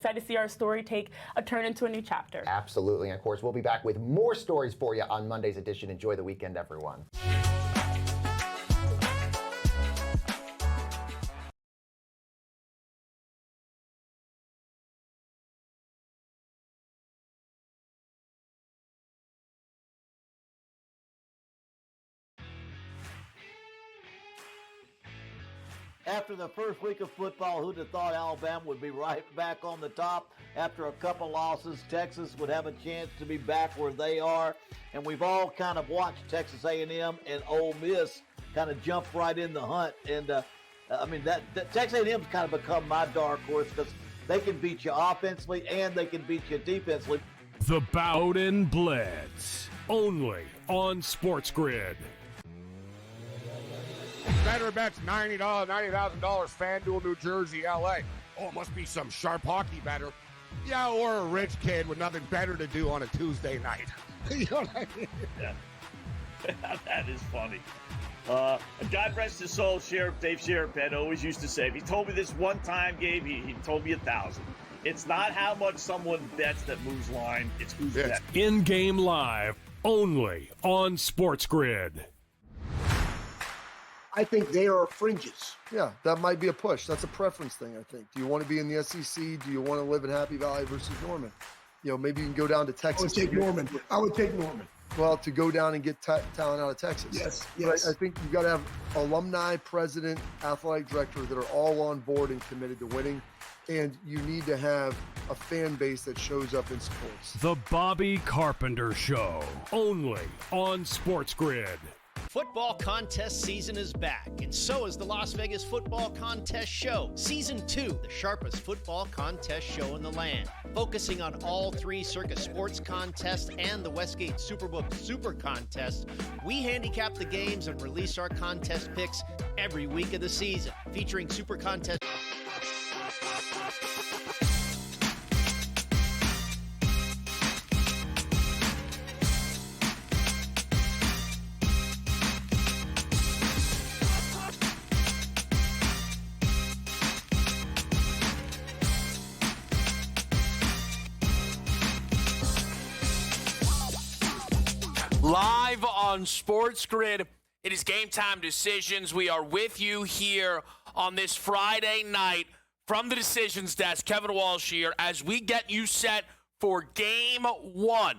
Excited to see our story take a turn into a new chapter. Absolutely. And of course, we'll be back with more stories for you on Monday's edition. Enjoy the weekend, everyone. After the first week of football, who'd have thought Alabama would be right back on the top? After a couple losses, Texas would have a chance to be back where they are. And we've all kind of watched Texas A&M and Ole Miss kind of jump right in the hunt. And, that Texas A&M's kind of become my dark horse because they can beat you offensively and they can beat you defensively. The Bowden Blitz, only on SportsGrid. Better bets, $90,000, FanDuel, New Jersey, LA. Oh, it must be some sharp hockey better. Yeah, or a rich kid with nothing better to do on a Tuesday night. You know what I mean? Yeah. That is funny. God rest his soul, Dave Sheriff always used to say, if he told me this one time, Gabe, he told me 1,000. It's not how much someone bets that moves line, it's who's betting. In-game live, only on SportsGrid. I think they are fringes. Yeah, that might be a push. That's a preference thing, I think. Do you want to be in the SEC? Do you want to live in Happy Valley versus Norman? Maybe you can go down to Texas. I would take Norman. Well, to go down and get talent out of Texas. Yes. But I think you've got to have alumni, president, athletic director that are all on board and committed to winning. And you need to have a fan base that shows up in sports. The Bobby Carpenter Show, only on SportsGrid. Football contest season is back, and so is the Las Vegas Football Contest Show. Season 2, the sharpest football contest show in the land. Focusing on all 3 Circus Sports contests and the Westgate Superbook Super Contest, we handicap the games and release our contest picks every week of the season, featuring Super Contest. Live on SportsGrid, it is Game Time Decisions. We are with you here on this Friday night from the Decisions Desk. Kevin Walsh here as we get you set for Game 1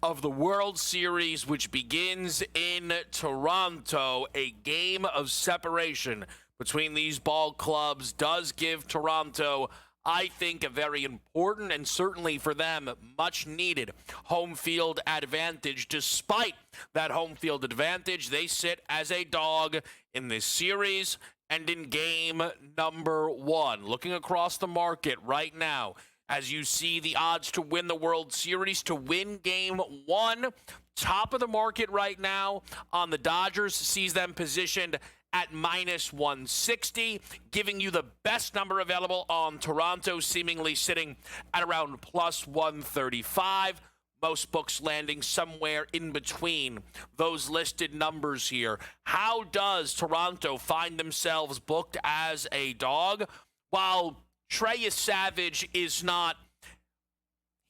of the World Series, which begins in Toronto. A game of separation between these ball clubs does give Toronto, I think, a very important and certainly for them much needed home field advantage. Despite that home field advantage, they sit as a dog in this series and in game number 1. Looking across the market right now, as you see the odds to win the World Series, to win game 1, top of the market right now on the Dodgers, sees them positioned at minus 160, giving you the best number available on Toronto, seemingly sitting at around plus 135. Most books landing somewhere in between those listed numbers here. How does Toronto find themselves booked as a dog? While Trey Savage is not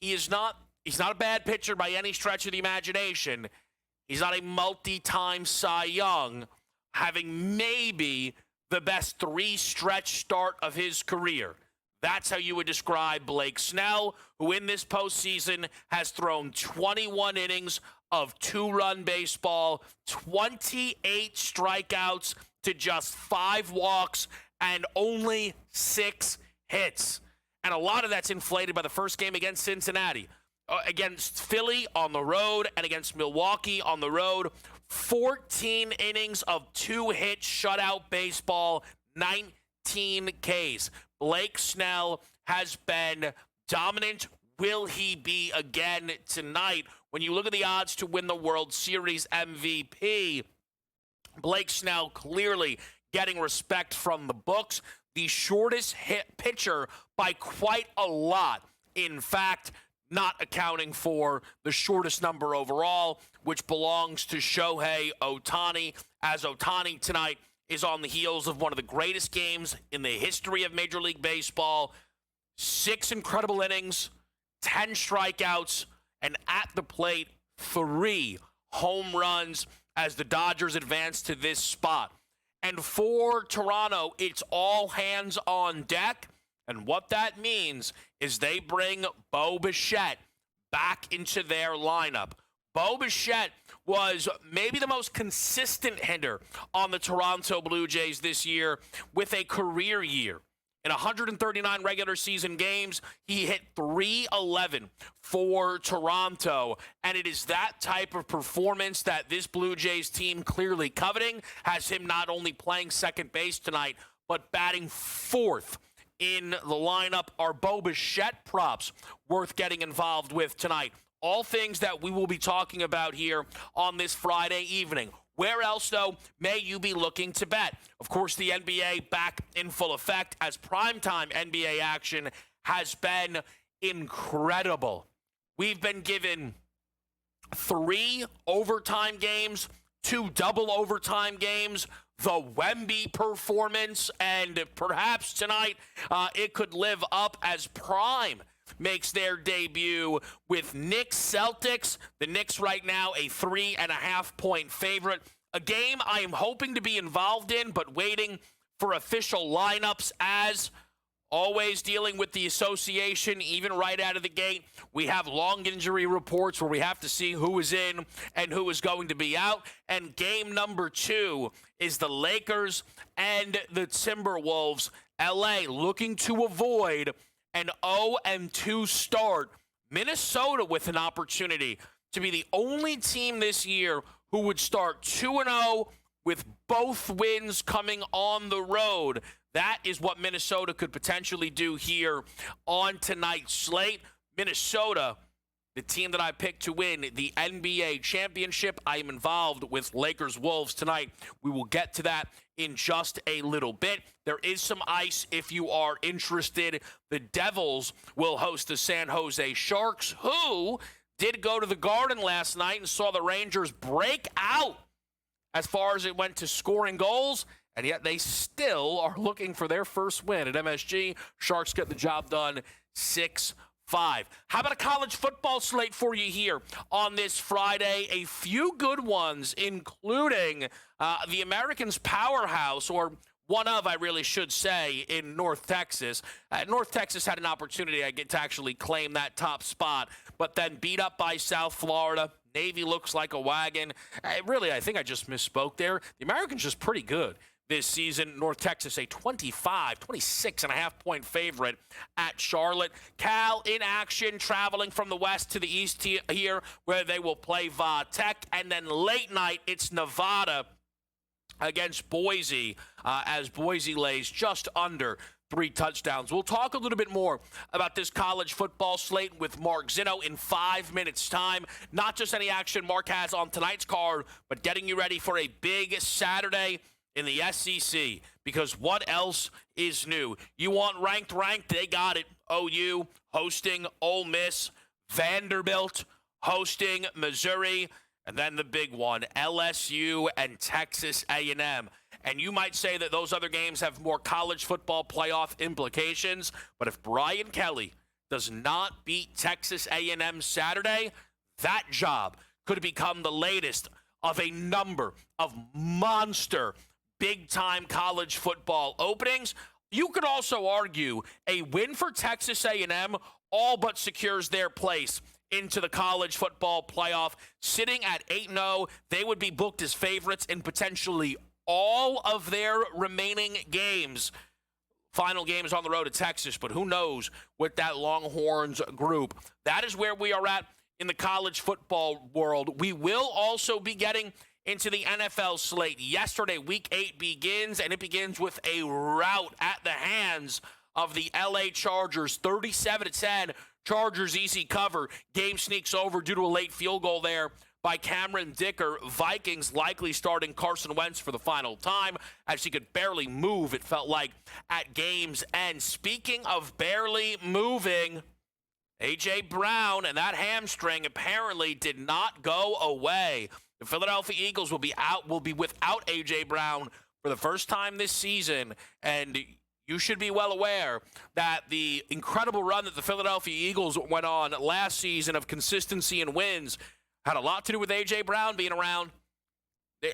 a bad pitcher by any stretch of the imagination. He's not a multi-time Cy Young, having maybe the best 3-stretch start of his career. That's how you would describe Blake Snell, who in this postseason has thrown 21 innings of 2-run baseball, 28 strikeouts to just 5 walks, and only 6 hits. And a lot of that's inflated by the first game against Cincinnati. Against Philly on the road and against Milwaukee on the road, 14 innings of 2-hit shutout baseball, 19 Ks. Blake Snell has been dominant. Will he be again tonight? When you look at the odds to win the World Series MVP, Blake Snell clearly getting respect from the books. The shortest hit pitcher by quite a lot. In fact, not accounting for the shortest number overall, which belongs to Shohei Ohtani, as Ohtani tonight is on the heels of one of the greatest games in the history of Major League Baseball. 6 incredible innings, 10 strikeouts, and at the plate, 3 home runs as the Dodgers advance to this spot. And for Toronto, it's all hands on deck. And what that means is they bring Bo Bichette back into their lineup. Bo Bichette was maybe the most consistent hitter on the Toronto Blue Jays this year with a career year. In 139 regular season games, he hit .311 for Toronto. And it is that type of performance that this Blue Jays team clearly coveting, has him not only playing second base tonight, but batting fourth in the lineup. Are Bo Bichette props worth getting involved with tonight? All things that we will be talking about here on this Friday evening. Where else, though, may you be looking to bet? Of course, the NBA back in full effect as primetime NBA action has been incredible. We've been given 3 overtime games, 2 double overtime games, the Wemby performance, and perhaps tonight it could live up as Prime makes their debut with Knicks Celtics. The Knicks right now a 3.5-point favorite. A game I am hoping to be involved in, but waiting for official lineups as always dealing with the association, even right out of the gate. We have long injury reports where we have to see who is in and who is going to be out. And game number 2 is the Lakers and the Timberwolves. LA looking to avoid an 0-2 start. Minnesota with an opportunity to be the only team this year who would start 2-0 with both wins coming on the road. That is what Minnesota could potentially do here on tonight's slate. Minnesota, the team that I picked to win the NBA championship. I am involved with Lakers-Wolves tonight. We will get to that in just a little bit. There is some ice if you are interested. The Devils will host the San Jose Sharks, who did go to the Garden last night and saw the Rangers break out as far as it went to scoring goals, and yet they still are looking for their first win at MSG. Sharks get the job done 6-5. How about a college football slate for you here on this Friday? A few good ones, including the Americans' powerhouse, or one of, I really should say, in North Texas. North Texas had an opportunity, I get to actually claim that top spot, but then beat up by South Florida. Navy looks like a wagon. Really, I think I just misspoke there. The Americans just pretty good this season. North Texas, a 26.5-point favorite at Charlotte. Cal in action, traveling from the west to the east here, where they will play Va Tech. And then late night, it's Nevada against Boise, as Boise lays just under 3 touchdowns. We'll talk a little bit more about this college football slate with Mark Zinno in 5 minutes' time. Not just any action Mark has on tonight's card, but getting you ready for a big Saturday in the SEC, because what else is new? You want ranked, they got it. OU hosting Ole Miss, Vanderbilt hosting Missouri, and then the big one, LSU and Texas A&M. And you might say that those other games have more college football playoff implications, but if Brian Kelly does not beat Texas A&M Saturday, that job could become the latest of a number of monster big-time college football openings. You could also argue a win for Texas A&M all but secures their place into the college football playoff. Sitting at 8-0, they would be booked as favorites in potentially all of their remaining games. Final games on the road to Texas, but who knows with that Longhorns group. That is where we are at in the college football world. We will also be getting into the NFL slate. Yesterday, Week 8 begins, and it begins with a rout at the hands of the LA Chargers, 37-10. Chargers easy cover. Game sneaks over due to a late field goal there by Cameron Dicker. Vikings likely starting Carson Wentz for the final time as he could barely move, it felt like, at game's end. Speaking of barely moving, A.J. Brown and that hamstring apparently did not go away. The Philadelphia Eagles will be without A.J. Brown for the first time this season, and you should be well aware that the incredible run that the Philadelphia Eagles went on last season of consistency and wins had a lot to do with A.J. Brown being around.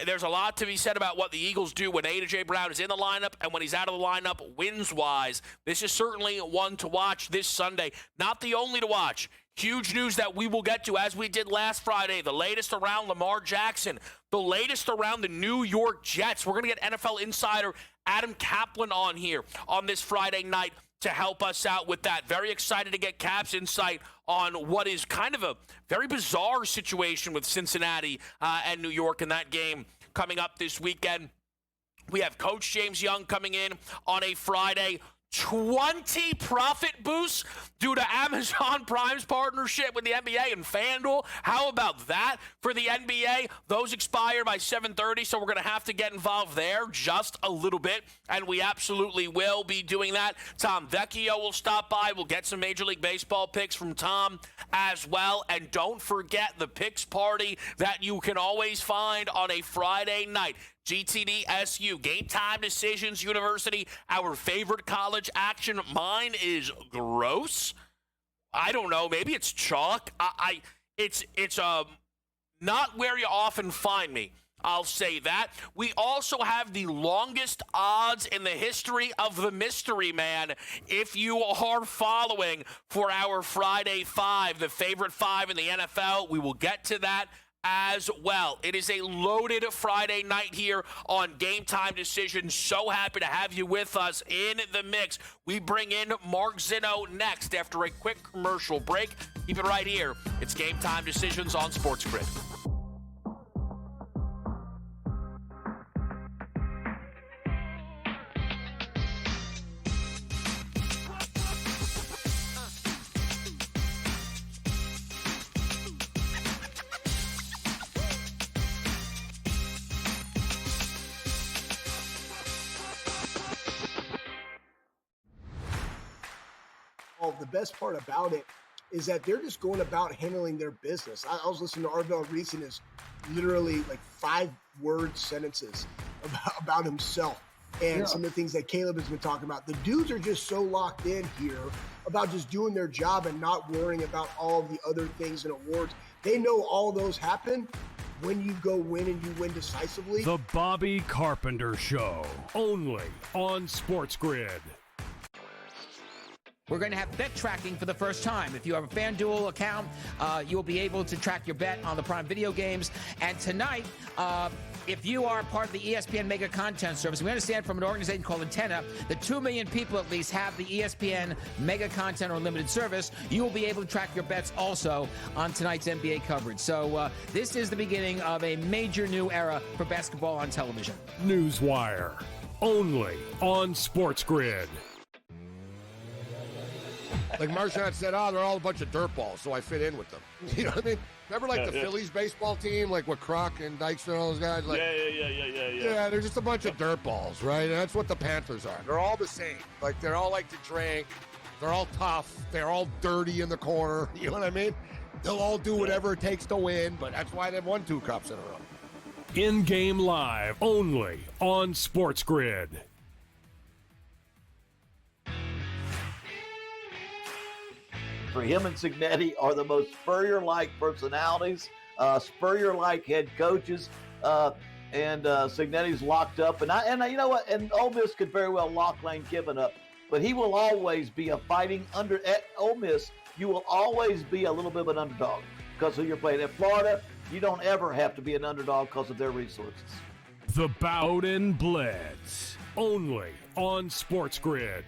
There's a lot to be said about what the Eagles do when A.J. Brown is in the lineup and when he's out of the lineup wins-wise. This is certainly one to watch this Sunday. Not the only to watch. Huge news that we will get to, as we did last Friday, the latest around Lamar Jackson, the latest around the New York Jets. We're going to get NFL insider Adam Kaplan on here on this Friday night to help us out with that. Very excited to get Cap's insight on what is kind of a very bizarre situation with Cincinnati and New York in that game coming up this weekend. We have Coach James Young coming in on a Friday. 20 profit boosts due to Amazon Prime's partnership with the NBA and FanDuel. How about that for the NBA? Those expire by 7:30, so we're going to have to get involved there just a little bit, and we absolutely will be doing that. Tom Vecchio will stop by. We'll get some Major League Baseball picks from Tom as well, and don't forget the picks party that you can always find on a Friday night. GTD SU, Game Time Decisions University, our favorite college action. Mine is gross. I don't know. Maybe it's chalk. It's not where you often find me. I'll say that. We also have the longest odds in the history of the Mystery Man. If you are following for our Friday 5, the favorite 5 in the NFL, we will get to that as well. It is a loaded Friday night here on Game Time Decisions. So happy to have you with us in the mix. We bring in Mark Zinno next after a quick commercial break. Keep it right here. It's Game Time Decisions on SportsGrid. The best part about it is that they're just going about handling their business. I was listening to Arvell Reese and his literally like 5-word sentences about himself and some of the things that Caleb has been talking about. The dudes are just so locked in here about just doing their job and not worrying about all the other things and awards. They know all those happen when you go win and you win decisively. The Bobby Carpenter Show, only on SportsGrid. We're going to have bet tracking for the first time. If you have a FanDuel account, you'll be able to track your bet on the Prime Video games. And tonight, if you are part of the ESPN Mega Content Service, we understand from an organization called Antenna that 2 million people at least have the ESPN Mega Content or Unlimited service. You will be able to track your bets also on tonight's NBA coverage. So this is the beginning of a major new era for basketball on television. Newswire, only on SportsGrid. Like Marchand said, they're all a bunch of dirtballs, so I fit in with them. You know what I mean? Remember, like, the Phillies baseball team, like, with Kroc and Dykstra and all those guys? Like, yeah, they're just a bunch of dirtballs, right? And that's what the Panthers are. They're all the same. Like, they're all like to drink. They're all tough. They're all dirty in the corner. You know what I mean? They'll all do whatever it takes to win, but that's why they've won 2 cups in a row. In-game live, only on SportsGrid. For him and Signetti are the most Spurrier-like personalities, Spurrier-like head coaches, and Signetti's locked up. And you know what? And Ole Miss could very well lock Lane Kiffin up, but he will always be a fighting under. At Ole Miss, you will always be a little bit of an underdog because of who you're playing. At Florida, you don't ever have to be an underdog because of their resources. The Bowden Blitz, only on SportsGrid.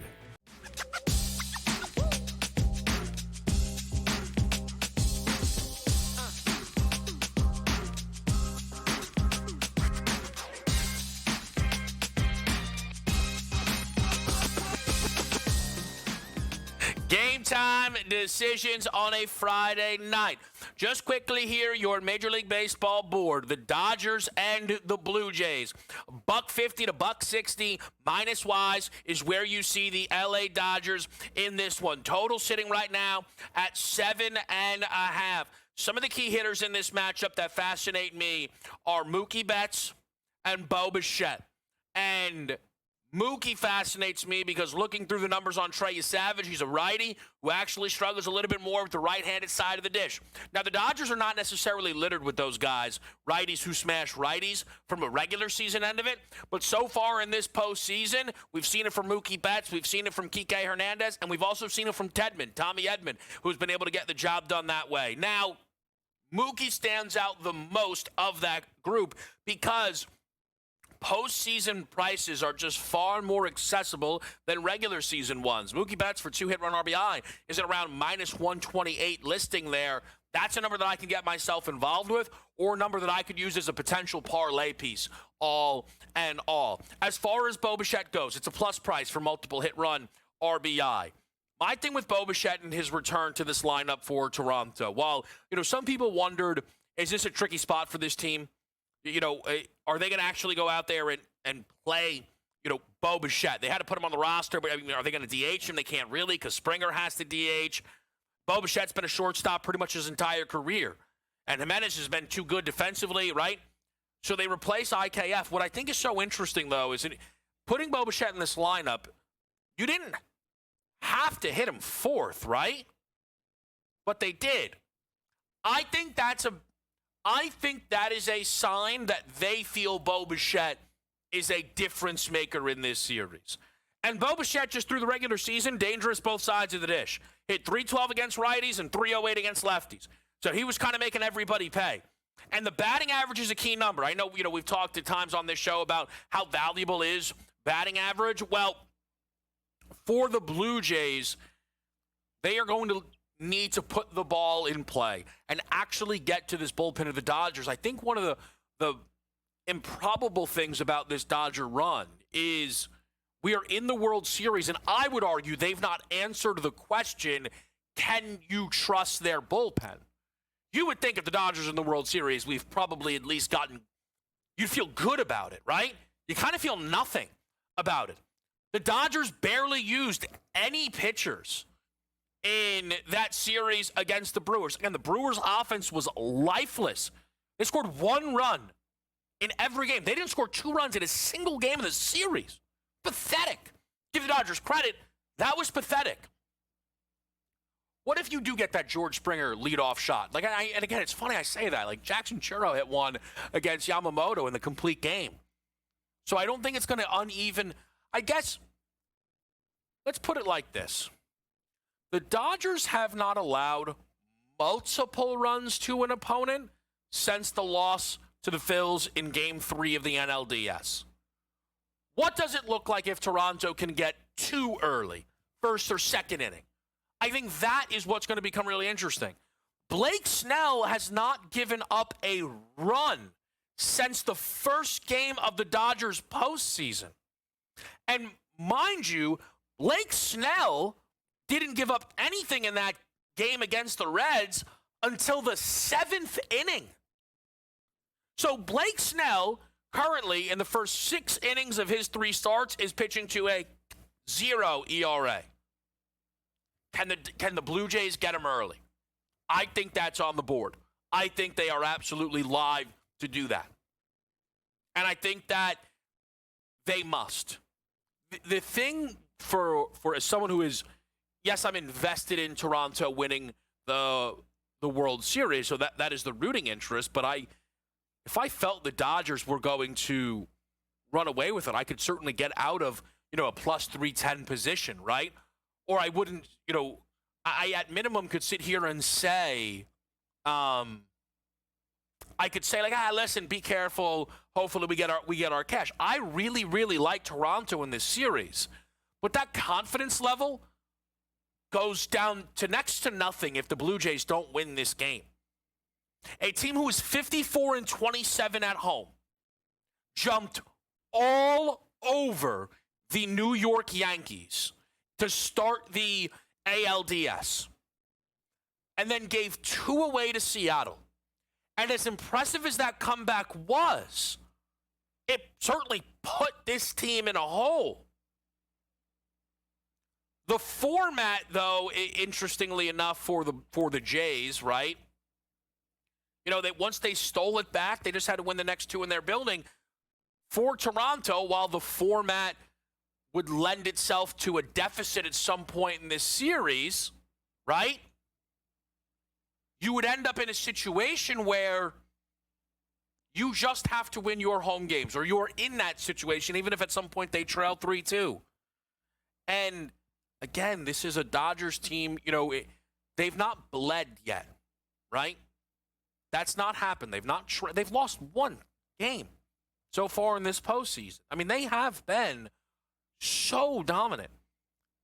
Game Time Decisions on a Friday night. Just quickly here, your Major League Baseball board. The Dodgers and the Blue Jays. $150 to $160 minus wise is where you see the LA Dodgers in this one. Total sitting right now at 7.5. Some of the key hitters in this matchup that fascinate me are Mookie Betts and Bo Bichette. And Mookie fascinates me because looking through the numbers on Trey Savage, he's a righty who actually struggles a little bit more with the right-handed side of the dish. Now, the Dodgers are not necessarily littered with those guys, righties who smash righties from a regular season end of it. But so far in this postseason, we've seen it from Mookie Betts, we've seen it from Kike Hernandez, and we've also seen it from Tommy Edman, who's been able to get the job done that way. Now, Mookie stands out the most of that group because postseason prices are just far more accessible than regular season ones. Mookie Betts for 2 hit run RBI is at around minus 128 listing there. That's a number that I can get myself involved with, or a number that I could use as a potential parlay piece, all and all. As far as Bo Bichette goes, it's a plus price for multiple hit run RBI. My thing with Bo Bichette and his return to this lineup for Toronto, while, some people wondered, is this a tricky spot for this team? Are they going to actually go out there and play, Bo Bichette? They had to put him on the roster, but are they going to DH him? They can't really because Springer has to DH. Bo Bichette's been a shortstop pretty much his entire career. And Jimenez has been too good defensively, right? So they replace IKF. What I think is so interesting, though, is putting Bo Bichette in this lineup, you didn't have to hit him fourth, right? But they did. I think that is a sign that they feel Bo Bichette is a difference maker in this series. And Bo Bichette, just through the regular season, dangerous both sides of the dish. Hit .312 against righties and .308 against lefties. So he was kind of making everybody pay. And the batting average is a key number. I know, we've talked at times on this show about how valuable is batting average. Well, for the Blue Jays, they are going to need to put the ball in play and actually get to this bullpen of the Dodgers. I think one of the improbable things about this Dodger run is we are in the World Series, and I would argue they've not answered the question, can you trust their bullpen? You would think if the Dodgers are in the World Series, we've probably at least you'd feel good about it, right? You kind of feel nothing about it. The Dodgers barely used any pitchers in that series against the Brewers. Again, the Brewers' offense was lifeless. They scored 1 run in every game. They didn't score 2 runs in a single game of the series. Pathetic. Give the Dodgers credit. That was pathetic. What if you do get that George Springer leadoff shot? And again, it's funny I say that. Like, Jackson Churro hit one against Yamamoto in the complete game. So I don't think it's going to uneven. I guess, let's put it like this. The Dodgers have not allowed multiple runs to an opponent since the loss to the Phils in Game 3 of the NLDS. What does it look like if Toronto can get 2 early, first or second inning? I think that is what's going to become really interesting. Blake Snell has not given up a run since the first game of the Dodgers postseason. And mind you, Blake Snell didn't give up anything in that game against the Reds until the 7th inning. So Blake Snell, currently in the first 6 innings of his 3 starts, is pitching to a 0 ERA. Can the Blue Jays get him early? I think that's on the board. I think they are absolutely live to do that. And I think that they must. The thing for as someone who is, yes, I'm invested in Toronto winning the World Series, so that is the rooting interest, but if I felt the Dodgers were going to run away with it, I could certainly get out of, a plus 310 position, right? Or I wouldn't, I at minimum could sit here and say, I could say listen, be careful. Hopefully we get our cash. I really, really like Toronto in this series, but that confidence level goes down to next to nothing if the Blue Jays don't win this game. A team who is 54-27 at home jumped all over the New York Yankees to start the ALDS and then gave 2 away to Seattle. And as impressive as that comeback was, it certainly put this team in a hole. The format, though, interestingly enough, for the Jays, right? That once they stole it back, they just had to win the next 2 in their building. For Toronto, while the format would lend itself to a deficit at some point in this series, right? You would end up in a situation where you just have to win your home games, or you're in that situation, even if at some point they trail 3-2. And again, this is a Dodgers team, they've not bled yet, right? That's not happened. They've lost one game so far in this postseason. I mean, they have been so dominant,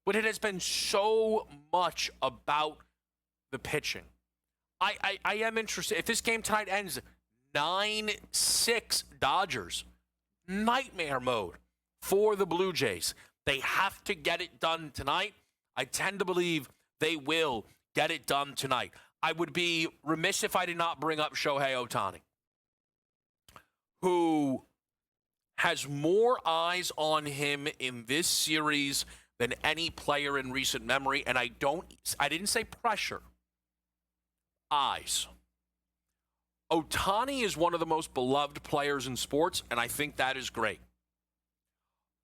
but it has been so much about the pitching. I am interested. If this game tonight ends 9-6 Dodgers, nightmare mode for the Blue Jays. They have to get it done tonight. I tend to believe they will get it done tonight. I would be remiss if I did not bring up Shohei Ohtani, who has more eyes on him in this series than any player in recent memory. And I didn't say pressure. Eyes. Ohtani is one of the most beloved players in sports, and I think that is great.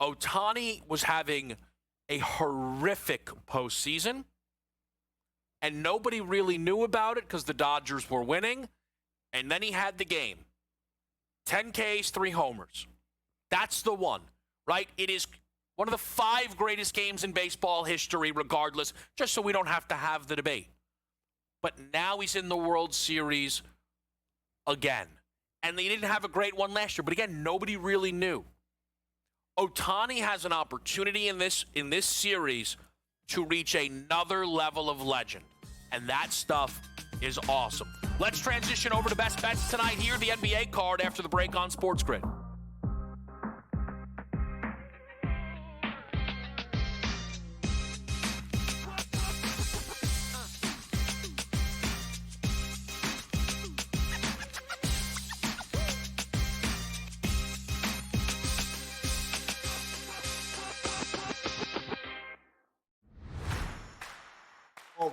Ohtani was having a horrific postseason, and nobody really knew about it because the Dodgers were winning, and then he had the game. 10 Ks, 3 homers. That's the one, right? It is one of the 5 greatest games in baseball history, regardless, just so we don't have to have the debate. But now he's in the World Series again. And they didn't have a great one last year, but again, nobody really knew. Ohtani has an opportunity in this series to reach another level of legend. And that stuff is awesome. Let's transition over to best bets tonight here, the NBA card after the break on SportsGrid.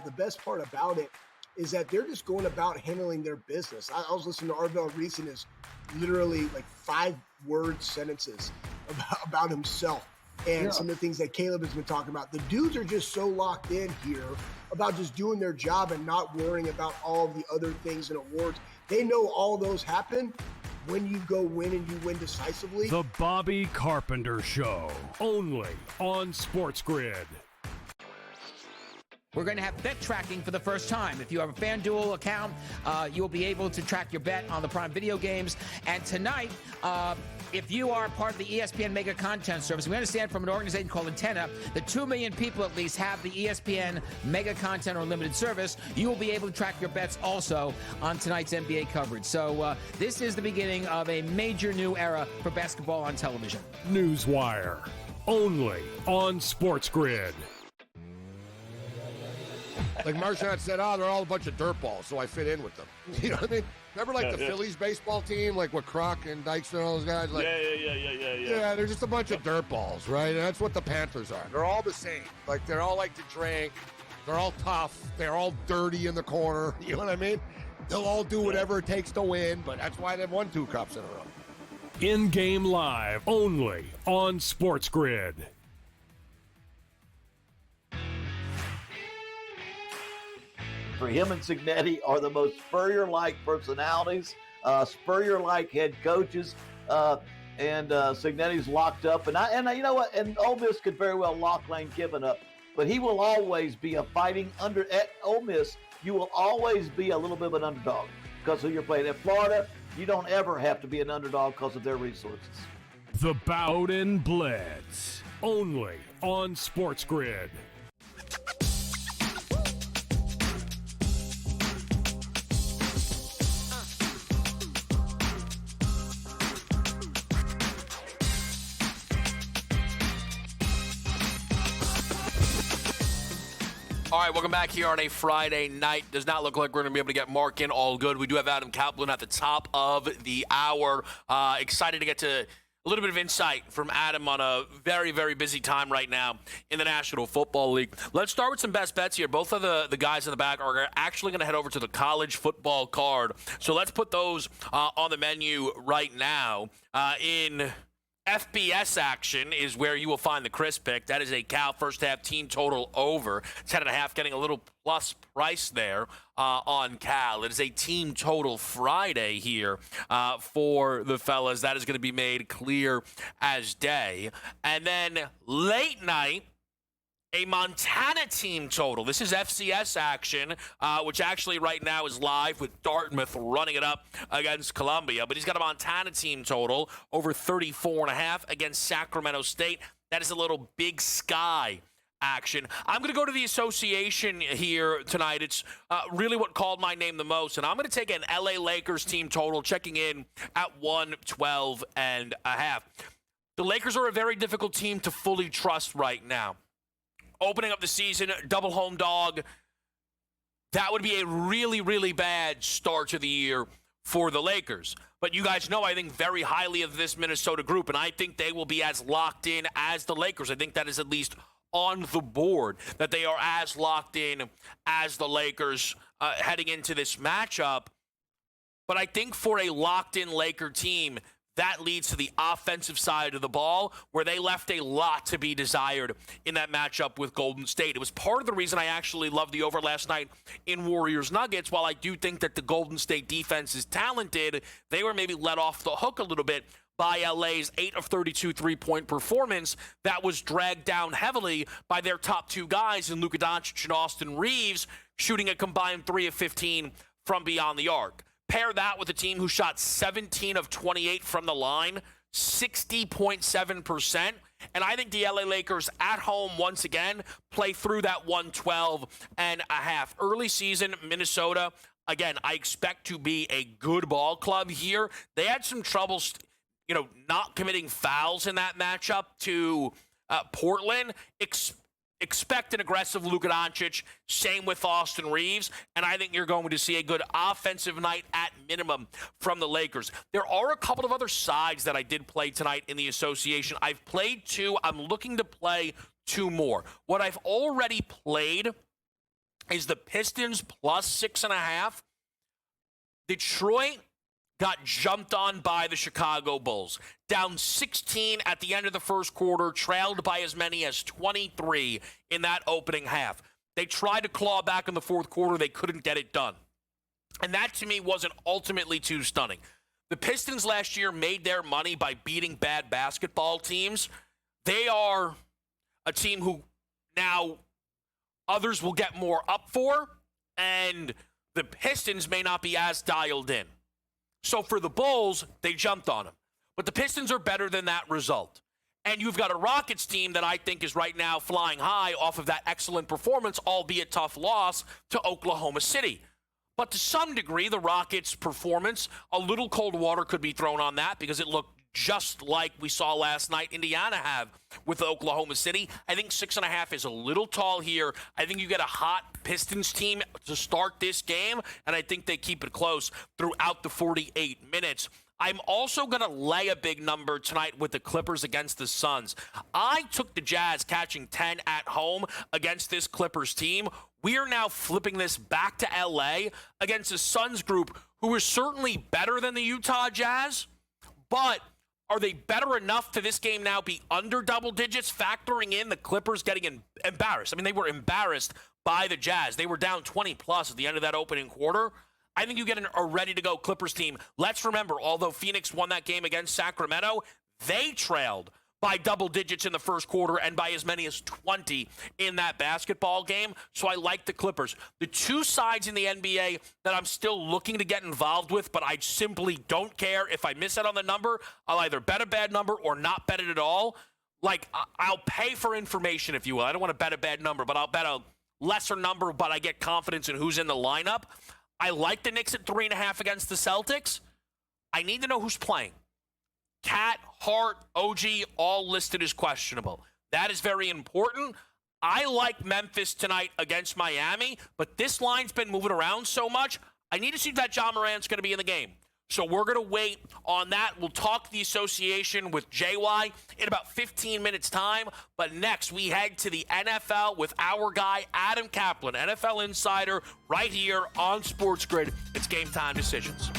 The best part about it is that they're just going about handling their business. I was listening to Arvell Reese and his literally like 5-word sentences about himself and some of the things that Caleb has been talking about. The dudes are just so locked in here about just doing their job and not worrying about all the other things and awards. They know all those happen when you go win and you win decisively. The Bobby Carpenter Show, only on SportsGrid. We're going to have bet tracking for the first time. If you have a FanDuel account, you'll be able to track your bet on the Prime Video games. And tonight, if you are part of the ESPN Mega Content Service, we understand from an organization called Antenna that 2 million people at least have the ESPN Mega Content or Unlimited service. You will be able to track your bets also on tonight's NBA coverage. So this is the beginning of a major new era for basketball on television. Newswire, only on SportsGrid. Like Marchand said, they're all a bunch of dirtballs, so I fit in with them. You know what I mean? Remember, like, the Phillies baseball team, like, with Kroc and Dykstra and all those guys? Like, yeah, they're just a bunch of dirtballs, right? And that's what the Panthers are. They're all the same. Like, they're all like to drink. They're all tough. They're all dirty in the corner. You know what I mean? They'll all do whatever it takes to win, but that's why they've won 2 cups in a row. In-game live, only on SportsGrid. For him and Cignetti are the most Spurrier-like personalities, Spurrier-like head coaches, and Cignetti's locked up. And you know what? And Ole Miss could very well lock Lane Kiffin up, but he will always be a fighting under. At Ole Miss, you will always be a little bit of an underdog because who you're playing. At Florida, you don't ever have to be an underdog because of their resources. The Bowden Blitz, only on SportsGrid. All right, welcome back here on a Friday night. Does not look like we're going to be able to get Mark in. All good. We do have Adam Kaplan at the top of the hour. Excited to get to a little bit of insight from Adam on a very, very busy time right now in the National Football League. Let's start with some best bets here. Both of the guys in the back are actually going to head over to the college football card. So let's put those on the menu right now in FBS action is where you will find the Chris pick. That is a Cal first half team total over 10.5, getting a little plus price there on Cal. It is a team total Friday here for the fellas. That is going to be made clear as day. And then late night, a Montana team total. This is FCS action, which actually right now is live with Dartmouth running it up against Columbia. But he's got a Montana team total over 34.5 against Sacramento State. That is a little Big Sky action. I'm going to go to the association here tonight. It's really what called my name the most. And I'm going to take an LA Lakers team total, checking in at 112.5. The Lakers are a very difficult team to fully trust right now. Opening up the season, double home dog, that would be a really, really bad start to the year for the Lakers. But you guys know I think very highly of this Minnesota group, and I think they will be as locked in as the Lakers. I think that is at least on the board, that they are as locked in as the Lakers heading into this matchup. But I think for a locked-in Laker team, that leads to the offensive side of the ball, where they left a lot to be desired in that matchup with Golden State. It was part of the reason I actually loved the over last night in Warriors-Nuggets. While I do think that the Golden State defense is talented, they were maybe let off the hook a little bit by LA's 8 of 32 three-point performance that was dragged down heavily by their top two guys in Luka Doncic and Austin Reeves, shooting a combined 3 of 15 from beyond the arc. Pair that with a team who shot 17 of 28 from the line, 60.7%. And I think the LA Lakers at home once again play through that 112.5. Early season, Minnesota, again, I expect to be a good ball club here. They had some trouble, not committing fouls in that matchup to Portland. Expect an aggressive Luka Doncic, same with Austin Reeves, and I think you're going to see a good offensive night at minimum from the Lakers. There are a couple of other sides that I did play tonight in the association. I've played 2. I'm looking to play 2 more. What I've already played is the Pistons plus 6.5. Detroit got jumped on by the Chicago Bulls. Down 16 at the end of the first quarter, trailed by as many as 23 in that opening half. They tried to claw back in the fourth quarter. They couldn't get it done. And that, to me, wasn't ultimately too stunning. The Pistons last year made their money by beating bad basketball teams. They are a team who now others will get more up for, and the Pistons may not be as dialed in. So for the Bulls, they jumped on them. But the Pistons are better than that result. And you've got a Rockets team that I think is right now flying high off of that excellent performance, albeit tough loss to Oklahoma City. But to some degree, the Rockets' performance, a little cold water could be thrown on that because it looked just like we saw last night Indiana have with Oklahoma City. I think 6.5 is a little tall here. I think you get a hot Pistons team to start this game, and I think they keep it close throughout the 48 minutes. I'm also going to lay a big number tonight with the Clippers against the Suns. I took the Jazz catching 10 at home against this Clippers team. We are now flipping this back to LA against a Suns group who is certainly better than the Utah Jazz, but are they better enough to this game now be under double digits, factoring in the Clippers getting embarrassed? I mean, they were embarrassed by the Jazz. They were down 20-plus at the end of that opening quarter. I think you get a ready-to-go Clippers team. Let's remember, although Phoenix won that game against Sacramento, they trailed by double digits in the first quarter and by as many as 20 in that basketball game. So I like the Clippers. The two sides in the NBA that I'm still looking to get involved with, but I simply don't care if I miss out on the number, I'll either bet a bad number or not bet it at all. Like, I'll pay for information, if you will. I don't want to bet a bad number, but I'll bet a lesser number, but I get confidence in who's in the lineup. I like the Knicks at 3.5 against the Celtics. I need to know who's playing. Cat, Hart, OG, all listed as questionable. That is very important. I like Memphis tonight against Miami, but this line's been moving around so much, I need to see if that John Morant's going to be in the game. So we're going to wait on that. We'll talk the association with JY in about 15 minutes' time. But next, we head to the NFL with our guy, Adam Kaplan, NFL insider, right here on SportsGrid. It's Game Time Decisions.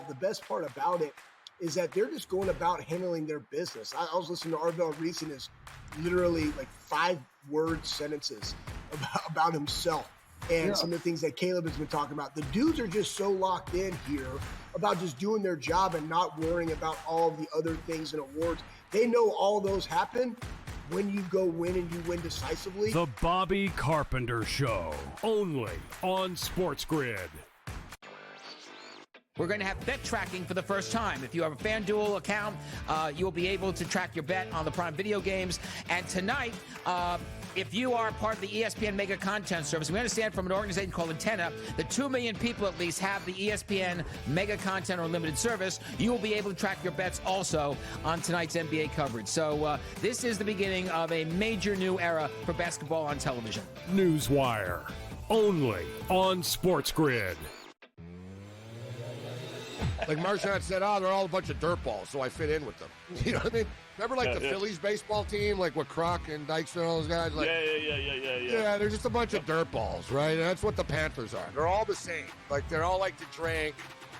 the best part about it is that they're just going about handling their business. I was listening to Arvell Reese and his literally like 5-word sentences about himself and some of the things that Caleb has been talking about. The dudes are just so locked in here about just doing their job and not worrying about all the other things and awards. They know all those happen when you go win and you win decisively. The Bobby Carpenter Show, only on SportsGrid. We're going to have bet tracking for the first time. If you have a FanDuel account, you'll be able to track your bet on the Prime Video games. And tonight, if you are part of the ESPN Mega Content Service, we understand from an organization called Antenna that 2 million people at least have the ESPN Mega Content or Unlimited service. You will be able to track your bets also on tonight's NBA coverage. So this is the beginning of a major new era for basketball on television. Newswire, only on SportsGrid. Like Marchand said, they're all a bunch of dirtballs, so I fit in with them. You know what I mean? Remember, like, the Phillies baseball team, like, with Kroc and Dykstra and all those guys? Like, yeah, they're just a bunch of dirtballs, right? And that's what the Panthers are. They're all the same. Like, they're all like to drink.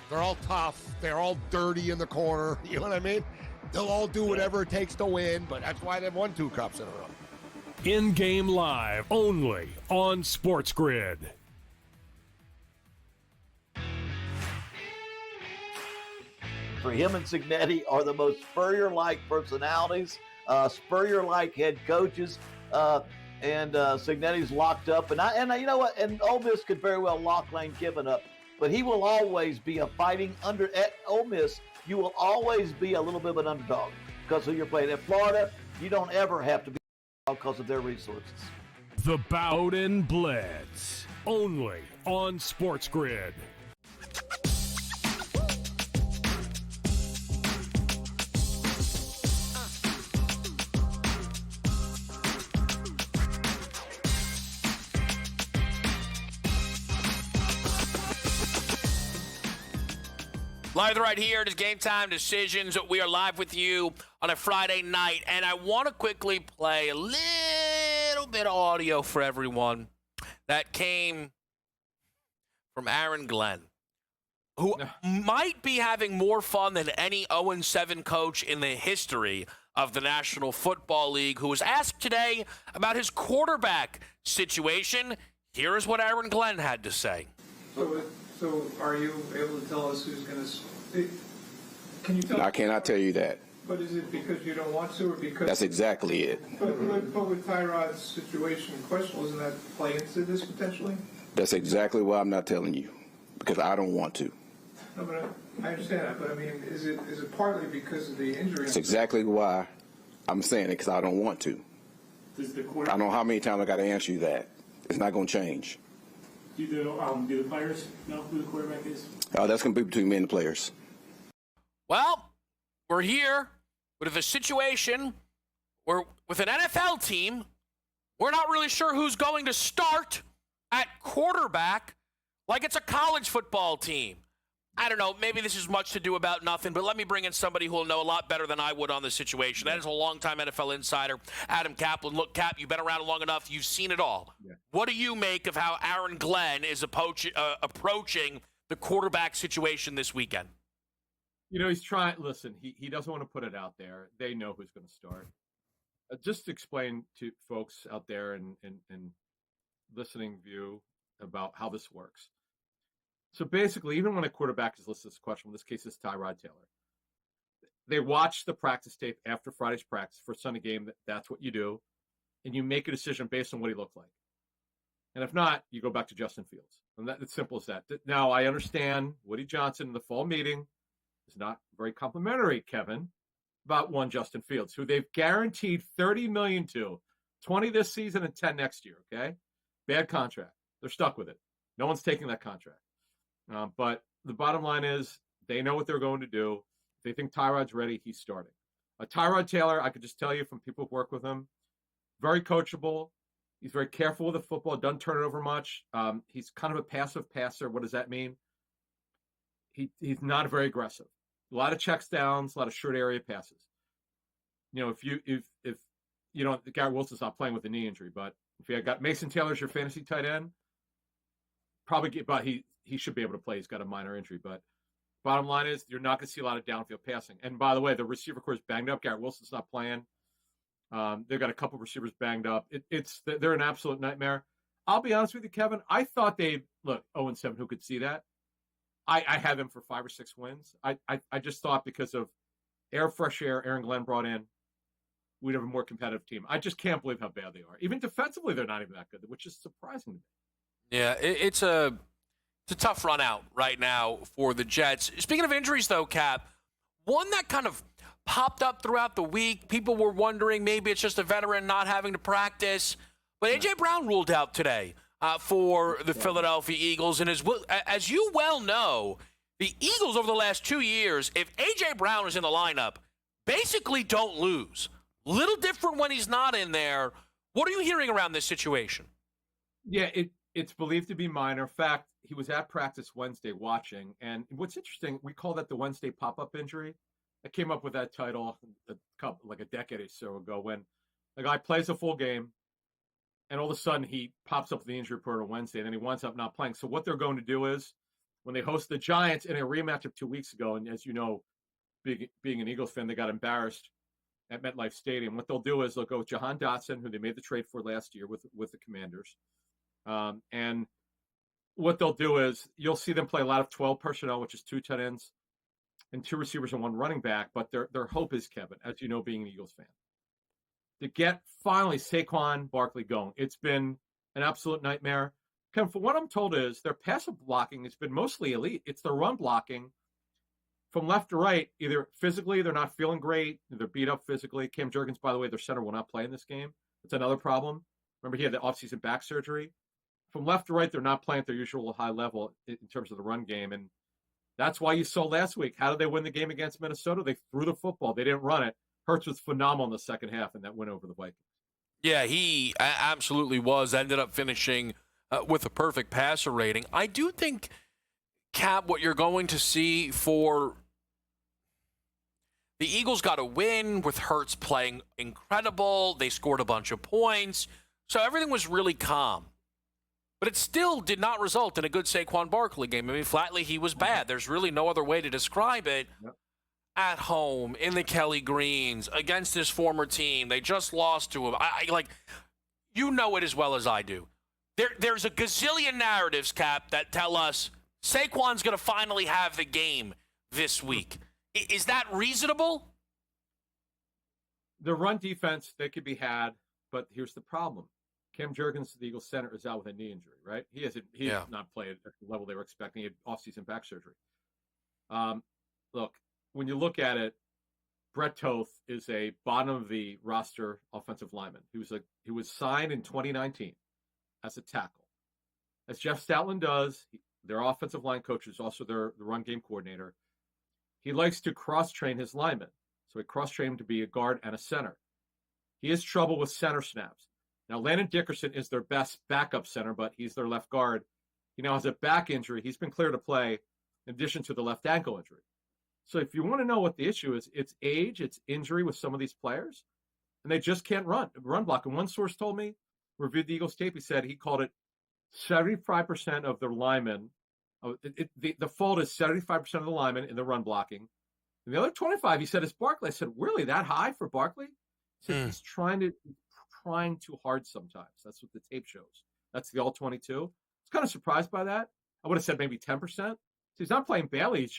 They're all tough. They're all dirty in the corner. You know what I mean? They'll all do whatever it takes to win, but that's why they've won 2 cups in a row. In-game live, only on SportsGrid. For him and Signetti are the most Spurrier-like personalities, Spurrier-like head coaches, and Signetti's locked up. And you know what? And Ole Miss could very well lock Lane Kiffin up, but he will always be a fighting under. At Ole Miss, you will always be a little bit of an underdog because who you're playing. At Florida, you don't ever have to be because of their resources. The Bowden Blitz, only on SportsGrid. Live right here. It is Game Time Decisions. We are live with you on a Friday night, and I want to quickly play a little bit of audio for everyone that came from Aaron Glenn, who might be having more fun than any 0-7 coach in the history of the National Football League, who was asked today about his quarterback situation. Here is what Aaron Glenn had to say. So are you able to tell us who's going to speak? Can you tell? I cannot tell you that. But is it because you don't want to, or because? That's exactly it. But with Tyrod's situation in question, doesn't that play into this potentially? That's exactly why I'm not telling you, because I don't want to. No, but I understand that. But I mean, is it partly because of the injury? That's exactly why I'm saying it, because I don't want to. Does the I don't know how many times I got to answer you that. It's not going to change. Do the players know who the quarterback is? That's going to be between me and the players. Well, we're here with a situation where with an NFL team, we're not really sure who's going to start at quarterback like it's a college football team. I don't know, maybe this is much to do about nothing, but let me bring in somebody who will know a lot better than I would on this situation. That is a longtime NFL insider, Adam Kaplan. Look, Cap, you've been around long enough. You've seen it all. Yeah. What do you make of how Aaron Glenn is approaching the quarterback situation this weekend? You know, he's trying. Listen, he doesn't want to put it out there. They know who's going to start. Just to explain to folks out there and listening view about how this works. So basically, even when a quarterback is listed as questionable, in this case it's Tyrod Taylor, they watch the practice tape after Friday's practice for Sunday game. That's what you do, and you make a decision based on what he looked like. And if not, you go back to Justin Fields. And it's simple as that. Now, I understand Woody Johnson in the fall meeting is not very complimentary, Kevin, about one Justin Fields, who they've guaranteed $30 million to, 20 this season and 10 next year, okay? Bad contract. They're stuck with it. No one's taking that contract. But the bottom line is they know what they're going to do. If they think Tyrod's ready, he's starting. Tyrod Taylor, I could just tell you from people who work with him, very coachable. He's very careful with the football, doesn't turn it over much. He's kind of a passive passer. What does that mean? He's not very aggressive. A lot of checks downs, a lot of short area passes. You know, if you know, Garrett Wilson's not playing with a knee injury, but if you got Mason Taylor as your fantasy tight end, probably but he should be able to play. He's got a minor injury, but Bottom line is you're not going to see a lot of downfield passing. And by the way, the receiver core is banged up. Garrett Wilson's not playing. They've got a couple of receivers banged up. They're an absolute nightmare. I'll be honest with you, Kevin. I thought they'd look 0-7. Who could see that? I had them for 5 or 6 wins. I just thought because of fresh air Aaron Glenn brought in, we'd have a more competitive team. I just can't believe how bad they are. Even defensively, they're not even that good, which is surprising to me. Yeah, it's a tough run out right now for the Jets. Speaking of injuries, though, Cap, one that kind of popped up throughout the week. People were wondering maybe it's just a veteran not having to practice. But A.J. Brown ruled out today for the Philadelphia Eagles. And as you well know, the Eagles over the last 2 years, if A.J. Brown is in the lineup, basically don't lose. Little different when he's not in there. What are you hearing around this situation? Yeah, it's believed to be minor. In fact, he was at practice Wednesday watching. And what's interesting, we call that the Wednesday pop-up injury. I came up with that title like a decade or so ago when a guy plays a full game and all of a sudden he pops up with the injury report on Wednesday and then he winds up not playing. So what they're going to do is when they host the Giants in a rematch of 2 weeks ago, and as you know, being an Eagles fan, they got embarrassed at MetLife Stadium. What they'll do is they'll go with Jahan Dotson, who they made the trade for last year with the Commanders. And what they'll do is you'll see them play a lot of 12 personnel, which is 2 tight ends and 2 receivers and 1 running back. But their hope is, Kevin, as you know, being an Eagles fan, to get finally Saquon Barkley going. It's been an absolute nightmare. Kevin, from what I'm told is their passive blocking has been mostly elite. It's their run blocking from left to right. Either physically, they're not feeling great. They're beat up physically. Cam Jurgens, by the way, their center, will not play in this game. That's another problem. Remember, he had the offseason back surgery. From left to right, they're not playing at their usual high level in terms of the run game. And that's why you saw last week. How did they win the game against Minnesota? They threw the football. They didn't run it. Hurts was phenomenal in the second half, and that win over the Vikings. Yeah, he absolutely was. Ended up finishing with a perfect passer rating. I do think, Cap, what you're going to see for the Eagles got a win with Hurts playing incredible. They scored a bunch of points. So everything was really calm. But it still did not result in a good Saquon Barkley game. I mean, flatly, he was bad. There's really no other way to describe it. Yep. At home, in the Kelly Greens, against his former team. They just lost to him. You know it as well as I do. There's a gazillion narratives, Cap, that tell us Saquon's going to finally have the game this week. Is that reasonable? The run defense, they could be had, but here's the problem. Cam Jurgens, the Eagles center, is out with a knee injury, right? He has not played at the level they were expecting. He had offseason back surgery. Look, when you look at it, Brett Toth is a bottom of the roster offensive lineman. He was signed in 2019 as a tackle. As Jeff Stoutland does, their offensive line coach is also the run game coordinator. He likes to cross-train his linemen. So he cross-trained him to be a guard and a center. He has trouble with center snaps. Now, Landon Dickerson is their best backup center, but he's their left guard. He now has a back injury. He's been cleared to play in addition to the left ankle injury. So if you want to know what the issue is, it's age, it's injury with some of these players, and they just can't run block. And one source told me, reviewed the Eagles tape, he said he called it 75% of their linemen. The fault is 75% of the linemen in the run blocking. And the other 25, he said, is Barkley. I said, really, that high for Barkley? He said, he's trying too hard sometimes. That's what the tape shows. That's the all 22. I was kind of surprised by that. I would have said maybe 10%. So he's not playing badly.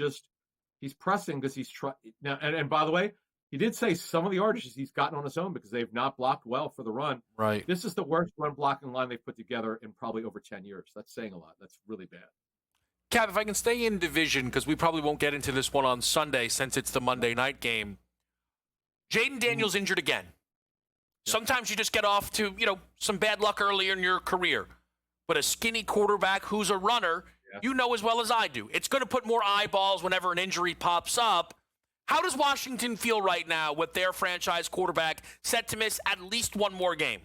He's pressing because he's trying. And by the way, he did say some of the yardages he's gotten on his own because they've not blocked well for the run. Right. This is the worst run blocking line they've put together in probably over 10 years. That's saying a lot. That's really bad. Cap, if I can stay in division, because we probably won't get into this one on Sunday since it's the Monday night game. Jaden Daniels injured again. Sometimes you just get off to, some bad luck earlier in your career. But a skinny quarterback who's a runner, you know as well as I do. It's going to put more eyeballs whenever an injury pops up. How does Washington feel right now with their franchise quarterback set to miss at least one more game?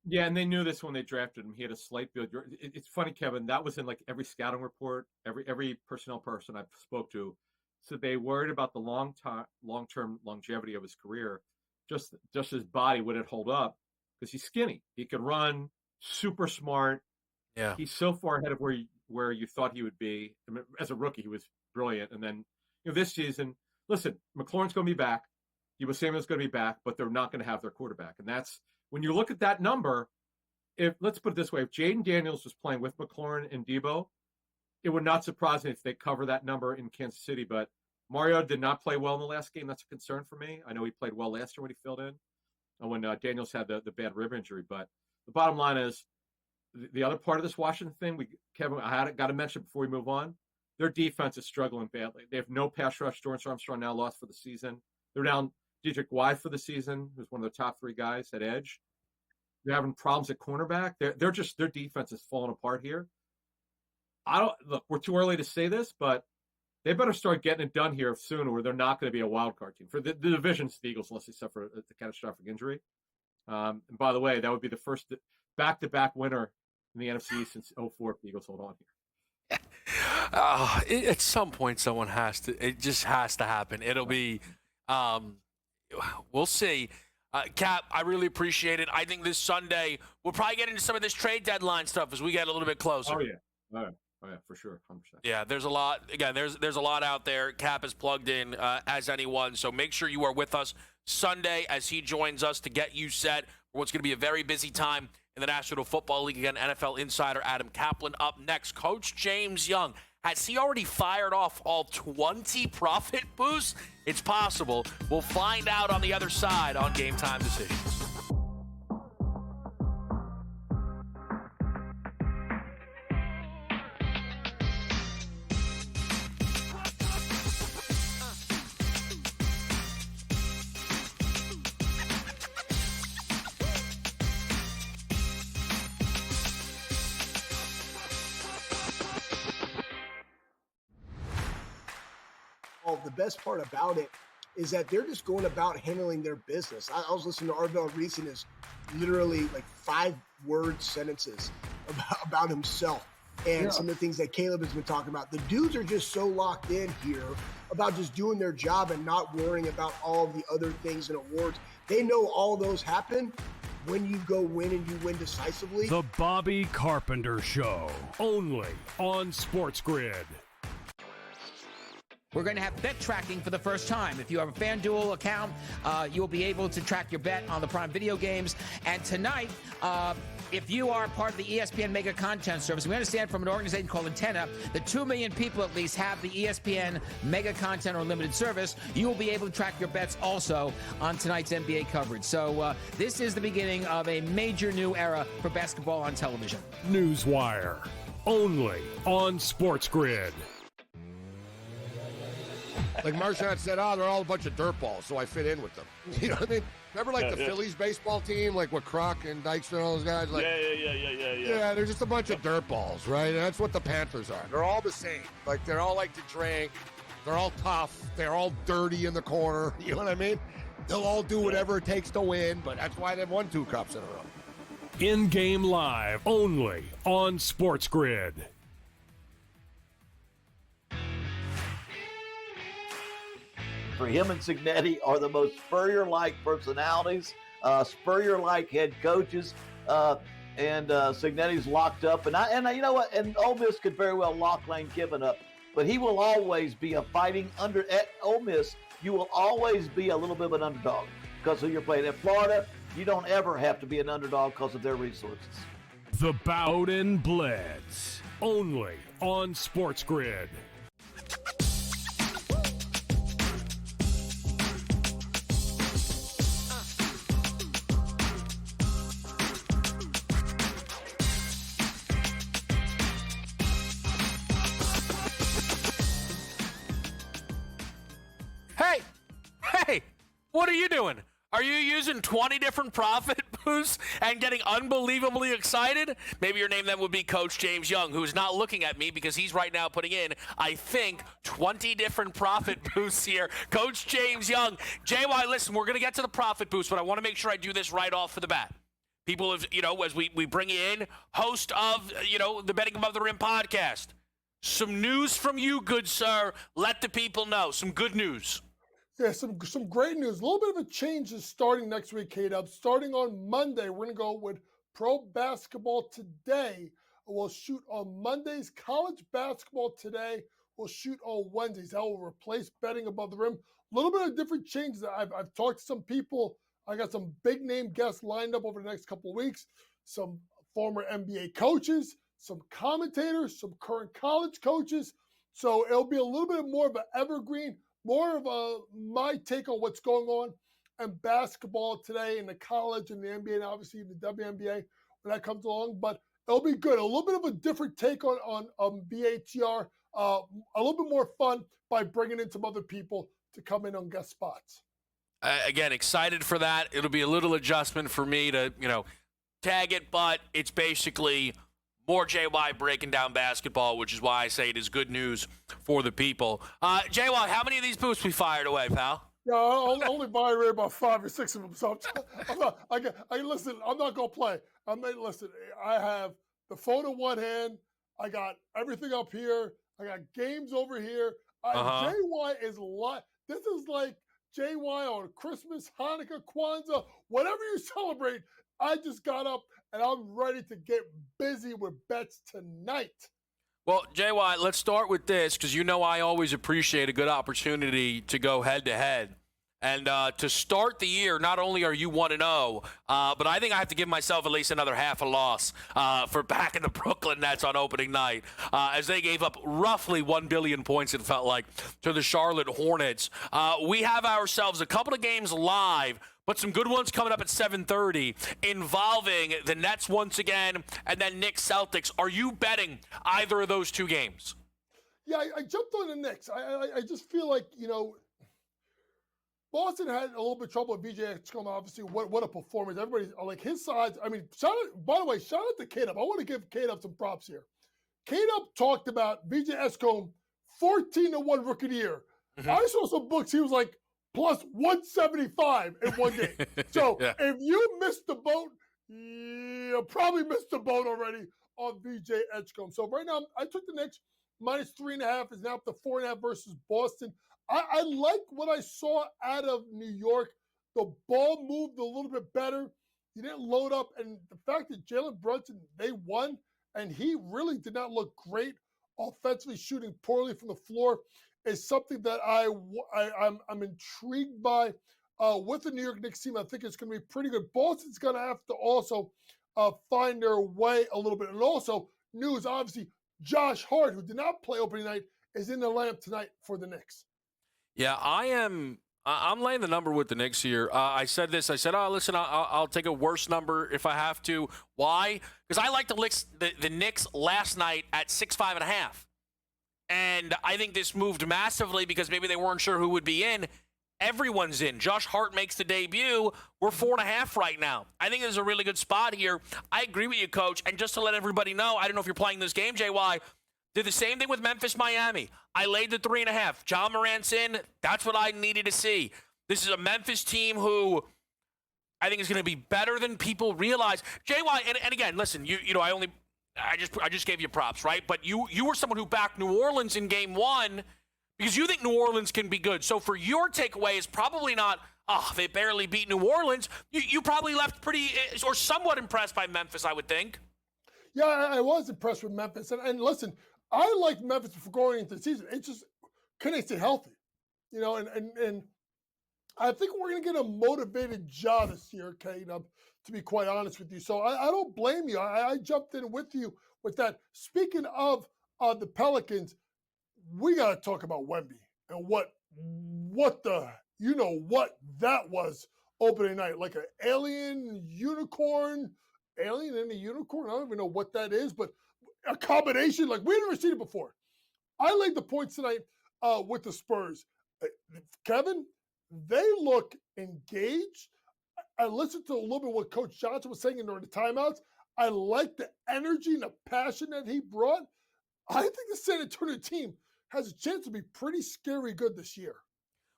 Yeah, and they knew this when they drafted him. He had a slight build. It's funny, Kevin. That was in like every scouting report, every personnel person I spoke to. So they worried about the long-term longevity of his career. Just his body, would it hold up? Because he's skinny. He could run, super smart. Yeah. He's so far ahead of where you thought he would be. I mean, as a rookie, he was brilliant. And then, this season, listen, McLaurin's going to be back. Debo Samuel's going to be back, but they're not going to have their quarterback. And that's, when you look at that number, let's put it this way, if Jaden Daniels was playing with McLaurin and Debo, it would not surprise me if they cover that number in Kansas City. But Mario did not play well in the last game. That's a concern for me. I know he played well last year when he filled in, when Daniels had the bad rib injury. But the bottom line is, the other part of this Washington thing, Kevin, I got to mention before we move on, their defense is struggling badly. They have no pass rush. Dorrance Armstrong now lost for the season. They're down Dedrick White for the season, who's one of the top 3 guys at edge. They're having problems at cornerback. They're just, their defense is falling apart here. Look, we're too early to say this, but they better start getting it done here soon, or they're not going to be a wild card team. For the division's the Eagles, unless they suffer a catastrophic injury. And by the way, that would be the first back-to-back winner in the NFC since 2004 if the Eagles hold on here. At some point, it just has to happen. It'll be, we'll see. Cap, I really appreciate it. I think this Sunday, we'll probably get into some of this trade deadline stuff as we get a little bit closer. Oh, yeah. Oh, yeah, for sure. 100%. Yeah, there's a lot. Again, there's a lot out there. Cap is plugged in as anyone, so make sure you are with us Sunday as he joins us to get you set for what's going to be a very busy time in the National Football League. Again, NFL insider Adam Kaplan up next. Coach James Young, has he already fired off all 20 profit boosts? It's possible. We'll find out on the other side on Game Time Decisions. The best part about it is that they're just going about handling their business. I was listening to Arvell Reese and his literally like 5-word sentences about himself and some of the things that Caleb has been talking about. The dudes are just so locked in here about just doing their job and not worrying about all the other things and awards. They know all those happen when you go win and you win decisively. The Bobby Carpenter Show, only on SportsGrid. We're going to have bet tracking for the first time. If you have a FanDuel account, you'll be able to track your bet on the Prime Video games. And tonight, if you are part of the ESPN Mega Content Service, we understand from an organization called Antenna that 2 million people at least have the ESPN Mega Content or Unlimited service. You will be able to track your bets also on tonight's NBA coverage. So this is the beginning of a major new era for basketball on television. Newswire, only on SportsGrid. Like Marchand said, they're all a bunch of dirtballs, so I fit in with them. You know what I mean? Remember, like, the Phillies baseball team, like with Kroc and Dykstra and all those guys? Like, yeah, they're just a bunch of dirtballs, right? And that's what the Panthers are. They're all the same. Like, they're all like to drink. They're all tough. They're all dirty in the corner. You know what I mean? They'll all do whatever it takes to win, but that's why they've won 2 cups in a row. In-game live, only on SportsGrid. For him and Signetti are the most Spurrier-like personalities, Spurrier-like head coaches, and Signetti's locked up. And you know what? And Ole Miss could very well lock Lane Kiffin up, but he will always be a fighting under. At Ole Miss, you will always be a little bit of an underdog because of who you're playing. At Florida, you don't ever have to be an underdog because of their resources. The Bowden Blitz, only on SportsGrid. Hey, what are you doing? Are you using 20 different profit boosts and getting unbelievably excited? Maybe your name then would be Coach James Young, who's not looking at me because he's right now putting in, I think, 20 different profit boosts here. Coach James Young. JY, listen, we're going to get to the profit boost, but I want to make sure I do this right off the bat. People have, as we bring you in, host of, the Betting Above the Rim podcast. Some news from you, good sir. Let the people know. Some good news. Yeah, some great news. A little bit of a change is starting next week, K-Dub. Starting on Monday, we're going to go with Pro Basketball Today. We'll shoot on Monday's College Basketball Today will shoot on Wednesdays. That will replace betting above the rim. A little bit of different changes. I've talked to some people. I got some big name guests lined up over the next couple of weeks. Some former NBA coaches, some commentators, some current college coaches. So it'll be a little bit more of an evergreen, more of my take on what's going on in basketball today in the college and the NBA and obviously the WNBA when that comes along. But it'll be good. A little bit of a different take on BATR. A little bit more fun by bringing in some other people to come in on guest spots. Again, excited for that. It'll be a little adjustment for me to, tag it, but it's basically more JY breaking down basketball, which is why I say it is good news for the people. JY, how many of these boosts we fired away, pal? Yeah, I'll only buy about 5 or 6 of them. So listen, I'm not going to play. Listen, I have the phone in one hand. I got everything up here. I got games over here. JY is this is like JY on Christmas, Hanukkah, Kwanzaa, whatever you celebrate. I just got up and I'm ready to get busy with bets tonight. Well, JY, let's start with this because I always appreciate a good opportunity to go head-to-head. And to start the year, not only are you 1-0, but I think I have to give myself at least another half a loss for backing the Brooklyn Nets on opening night, as they gave up roughly 1 billion points, it felt like, to the Charlotte Hornets. We have ourselves a couple of games live, but some good ones coming up at 7:30 involving the Nets once again and then Knicks Celtics. Are you betting either of those two games? Yeah, I jumped on the Knicks. I just feel like, Boston had a little bit of trouble with VJ Edgecombe, obviously. What a performance. Everybody's like his sides. I mean, shout out to K-Dub. I want to give K-Dub some props here. K-Dub talked about VJ Edgecombe 14-1 rookie of the year. Mm-hmm. I saw some books. He was like plus 175 in one game. So if you missed the boat, you probably missed the boat already on VJ Edgecombe. So right now, I took the Knicks minus 3.5 is now up to 4.5 versus Boston. I like what I saw out of New York. The ball moved a little bit better. You didn't load up. And the fact that Jalen Brunson, they won, and he really did not look great offensively, shooting poorly from the floor, is something that I'm intrigued by with the New York Knicks team. I think it's going to be pretty good. Boston's going to have to also find their way a little bit. And also, news, obviously, Josh Hart, who did not play opening night, is in the lineup tonight for the Knicks. Yeah, I'm laying the number with the Knicks here. I said this. I said, listen, I'll take a worse number if I have to. Why? Because I like the Knicks last night at 6.5.5. And I think this moved massively because maybe they weren't sure who would be in. Everyone's in. Josh Hart makes the debut. We're 4.5 right now. I think there's a really good spot here. I agree with you, Coach. And just to let everybody know, I don't know if you're playing this game, JY, did the same thing with Memphis, Miami. I laid the 3.5. John Morant's in. That's what I needed to see. This is a Memphis team who I think is going to be better than people realize. JY, and again, listen, I just gave you props, right? But you were someone who backed New Orleans in game one because you think New Orleans can be good. So for your takeaway is probably not, they barely beat New Orleans. You probably left pretty or somewhat impressed by Memphis, I would think. Yeah, I was impressed with Memphis. And listen, I liked Memphis for going into the season. It's just, can they stay healthy? And I think we're going to get a motivated Ja this year, Kate, to be quite honest with you. So I don't blame you. I jumped in with you with that. Speaking of the Pelicans, we got to talk about Wemby and what that was opening night. Like an alien unicorn. Alien and a unicorn? I don't even know what that is, but a combination like we've never seen it before. I laid the points tonight with the Spurs. Kevin, they look engaged. I listened to a little bit what Coach Johnson was saying during the timeouts. I like the energy and the passion that he brought. I think the San Antonio team has a chance to be pretty scary good this year.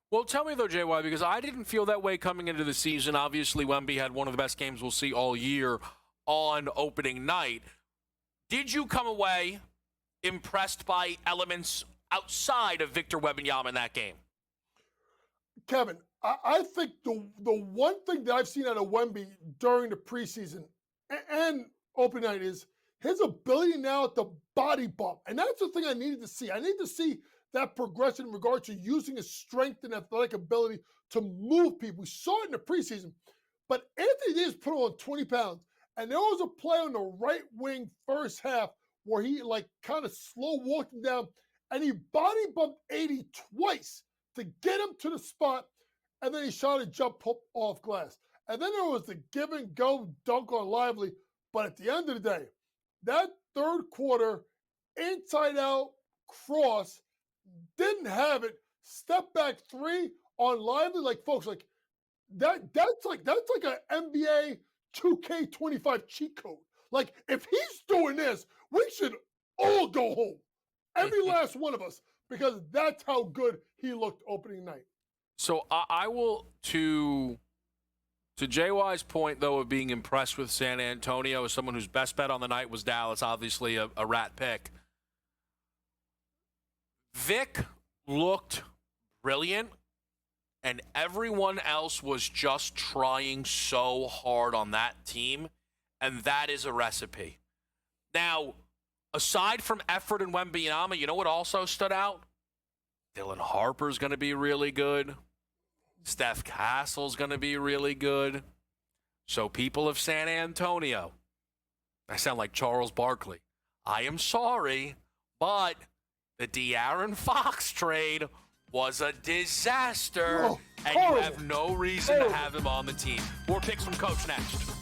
Well, tell me, though, JY, because I didn't feel that way coming into the season. Obviously, Wemby had one of the best games we'll see all year on opening night. Did you come away impressed by elements outside of Victor Wembanyama in that game? Kevin, I think the one thing that I've seen out of Wemby during the preseason and opening night is his ability now to body bump. And that's the thing I needed to see. I need to see that progression in regard to using his strength and athletic ability to move people. We saw it in the preseason, but Anthony Davis put on 20 pounds. And there was a play on the right wing first half where he like kind of slow walked him down and he body bumped 80 twice to get him to the spot. And then he shot a jump off glass. And then there was the give and go dunk on Lively. But at the end of the day, that third quarter inside out cross didn't have it. Step back three on Lively. Like folks, like that's like an NBA 2K25 cheat code. Like if he's doing this, we should all go home. Every last one of us, because that's how good he looked opening night. So I will, to JY's point, though, of being impressed with San Antonio as someone whose best bet on the night was Dallas, obviously a rat pick. Vic looked brilliant, and everyone else was just trying so hard on that team, and that is a recipe. Now, aside from effort and Wembanyama, you know what also stood out? Dylan Harper's going to be really good. Steph Castle's going to be really good. So people of San Antonio, I sound like Charles Barkley. I am sorry, but the De'Aaron Fox trade was a disaster, and you have no reason to have him on the team. More picks from Coach next.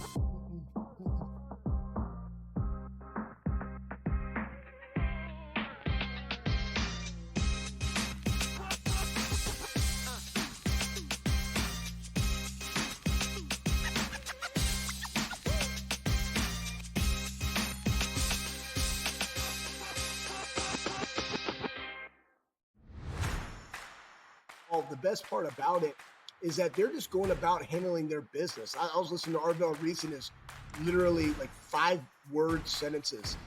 The best part about it is that they're just going about handling their business. I was listening to Arvell Reese and his literally like 5-word sentences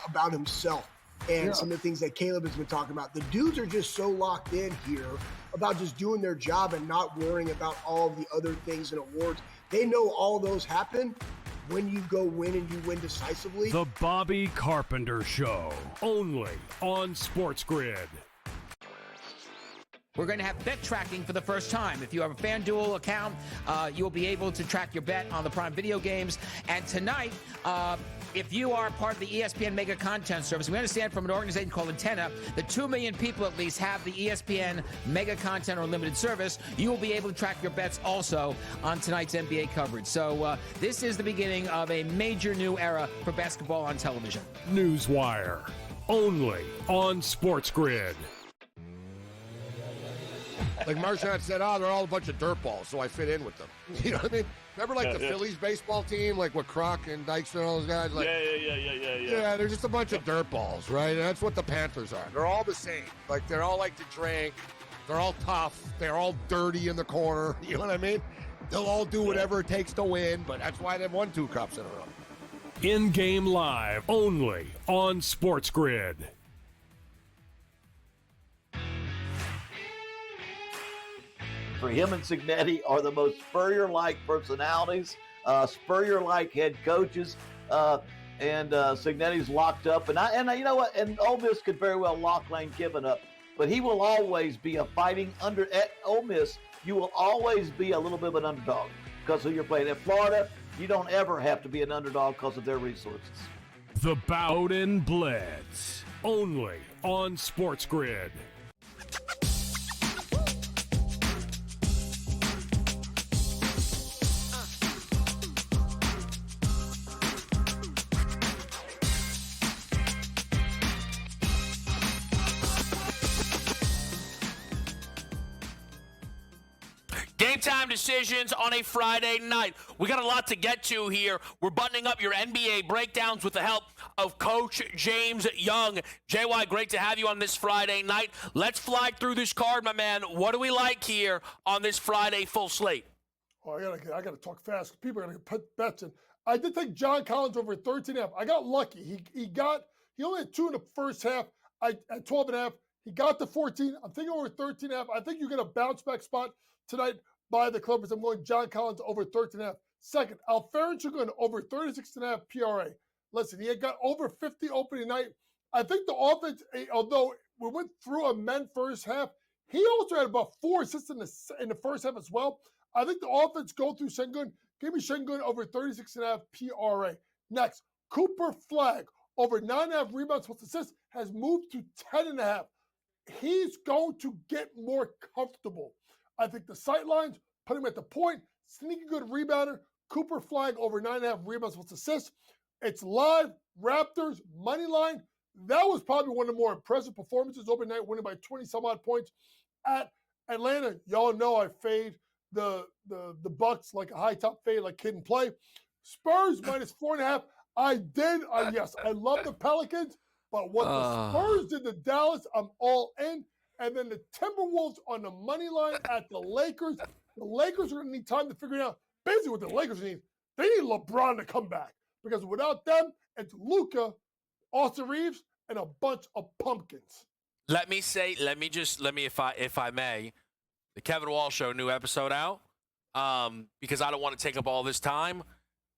about himself and some of the things that Caleb has been talking about. The dudes are just so locked in here about just doing their job and not worrying about all the other things and awards. They know all those happen when you go win and you win decisively. The Bobby Carpenter Show, only on SportsGrid. We're going to have bet tracking for the first time. If you have a FanDuel account, you'll be able to track your bet on the Prime Video games. And tonight, if you are part of the ESPN Mega Content Service, we understand from an organization called Antenna that 2 million people at least have the ESPN Mega Content or Limited service. You will be able to track your bets also on tonight's NBA coverage. So this is the beginning of a major new era for basketball on television. Newswire, only on SportsGrid. Like Marchand said, they're all a bunch of dirtballs, so I fit in with them. You know what I mean? Remember, like, the Phillies baseball team, like, with Kroc and Dykstra and all those guys? Like, yeah, they're just a bunch of dirtballs, right? And that's what the Panthers are. They're all the same. Like, they're all like to drink. They're all tough. They're all dirty in the corner. You know what I mean? They'll all do whatever it takes to win, but that's why they've won 2 cups in a row. In-game live, only on SportsGrid. For him and Cignetti are the most Spurrier-like personalities, Spurrier-like head coaches, and Cignetti's locked up. And you know what? And Ole Miss could very well lock Lane Kiffin up, but he will always be a fighting under. At Ole Miss, you will always be a little bit of an underdog because of who you're playing. At Florida, you don't ever have to be an underdog because of their resources. The Bowden Blitz, only on SportsGrid. Game time decisions on a Friday night. We got a lot to get to here. We're buttoning up your NBA breakdowns with the help of Coach James Young. JY, great to have you on this Friday night. Let's fly through this card, my man. What do we like here on this Friday full slate? Oh, I gotta talk fast. People are gonna put bets in. I did take John Collins over 13.5. I got lucky. He only had 2 in the first half. At 12.5. He got to 14. I'm thinking over 13.5. I think you get a bounce back spot tonight by the Clippers. I'm going John Collins over 13.5. Second, Alperen Sengun over 36.5 PRA. Listen, he had got over 50 opening night. I think the offense, although we went through a men first half, he also had about 4 assists in the first half as well. I think the offense go through Sengun. Give me Sengun over 36.5 PRA. Next, Cooper Flagg over 9.5 rebounds plus assists has moved to 10.5. He's going to get more comfortable. I think the sight lines put him at the point. Sneaky good rebounder. Cooper Flagg over 9.5 rebounds plus assists. It's live. Raptors money line. That was probably one of the more impressive performances overnight, winning by 20 some odd points at Atlanta. Y'all know I fade the Bucks like a high top fade, like kid and play. Spurs minus 4.5. Yes, I love the Pelicans, but what the Spurs did to Dallas, I'm all in. And then the Timberwolves on the money line at the Lakers. The Lakers are going to need time to figure it out. Basically, what the Lakers need, they need LeBron to come back, because without them, it's Luka, Austin Reeves, and a bunch of pumpkins. Let me, if I may, the Kevin Walsh Show new episode out, because I don't want to take up all this time.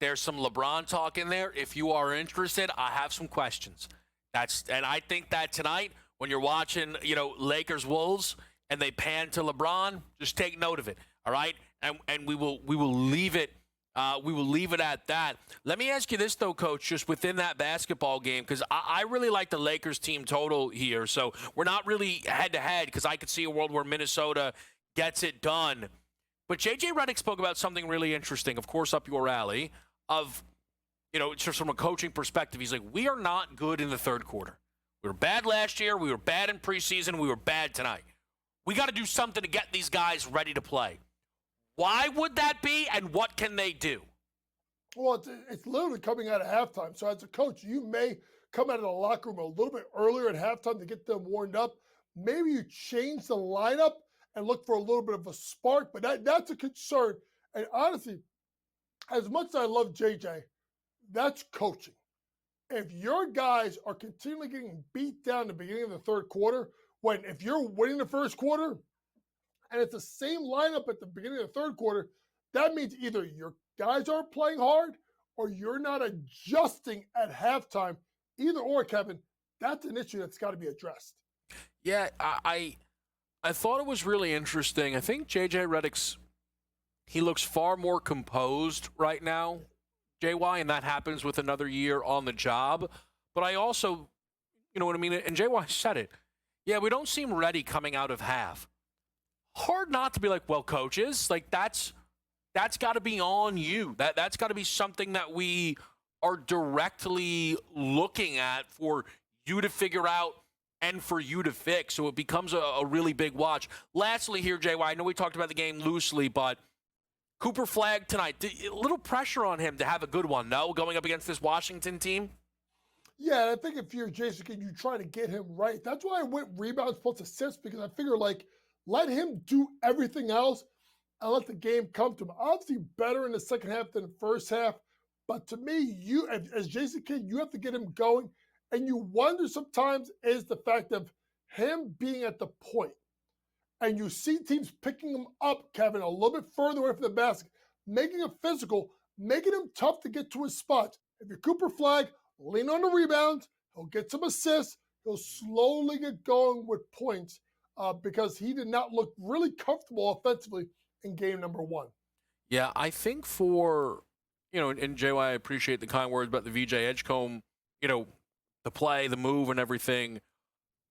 There's some LeBron talk in there. If you are interested, I have some questions. And I think that tonight, when you're watching, Lakers Wolves, and they pan to LeBron, just take note of it. All right, and we will leave it. We will leave it at that. Let me ask you this, though, Coach, just within that basketball game, because I really like the Lakers team total here. So we're not really head-to-head, because I could see a world where Minnesota gets it done. But J.J. Redick spoke about something really interesting, of course, up your alley, of, just from a coaching perspective. He's like, we are not good in the third quarter. We were bad last year. We were bad in preseason. We were bad tonight. We got to do something to get these guys ready to play. Why would that be, and what can they do? Well, it's literally coming out of halftime. So as a coach, you may come out of the locker room a little bit earlier at halftime to get them warmed up. Maybe you change the lineup and look for a little bit of a spark, but that's a concern. And honestly, as much as I love JJ, that's coaching. If your guys are continually getting beat down at the beginning of the third quarter, if you're winning the first quarter, and it's the same lineup at the beginning of the third quarter, that means either your guys aren't playing hard or you're not adjusting at halftime. Either or, Kevin, that's an issue that's got to be addressed. Yeah, I thought it was really interesting. I think J.J. Redick's, he looks far more composed right now, JY, and that happens with another year on the job. But I also, you know what I mean? And JY said it. Yeah, we don't seem ready coming out of half. Hard not to be like, well, coaches, like that's got to be on you. That's got to be something that we are directly looking at for you to figure out and for you to fix. So it becomes a really big watch. Lastly here, JY, I know we talked about the game loosely, but Cooper Flagg tonight, a little pressure on him to have a good one, no, going up against this Washington team? Yeah, and I think if you're Jason Kidd, you try to get him right. That's why I went rebounds plus assists, because I figure, let him do everything else and let the game come to him. Obviously better in the second half than the first half, but to me, you as Jason Kidd, you have to get him going. And you wonder sometimes is the fact of him being at the point. And you see teams picking him up, Kevin, a little bit further away from the basket, making him physical, making him tough to get to his spots. If you're Cooper Flagg, lean on the rebounds, he'll get some assists, he'll slowly get going with points. Because he did not look really comfortable offensively in game number one. Yeah, I think for, and JY, I appreciate the kind words about the VJ Edgecombe, the play, the move, and everything.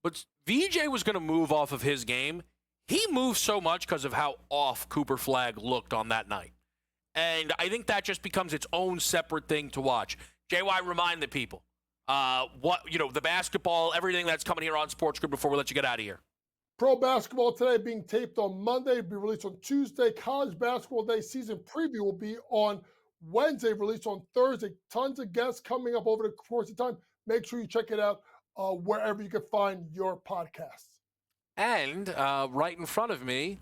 But VJ was going to move off of his game. He moved so much because of how off Cooper Flagg looked on that night. And I think that just becomes its own separate thing to watch. JY, remind the people, the basketball, everything that's coming here on SportsGrid before we let you get out of here. Pro basketball today being taped on Monday, be released on Tuesday. College basketball day season preview will be on Wednesday, released on Thursday. Tons of guests coming up over the course of time. Make sure you check it out wherever you can find your podcasts. And right in front of me,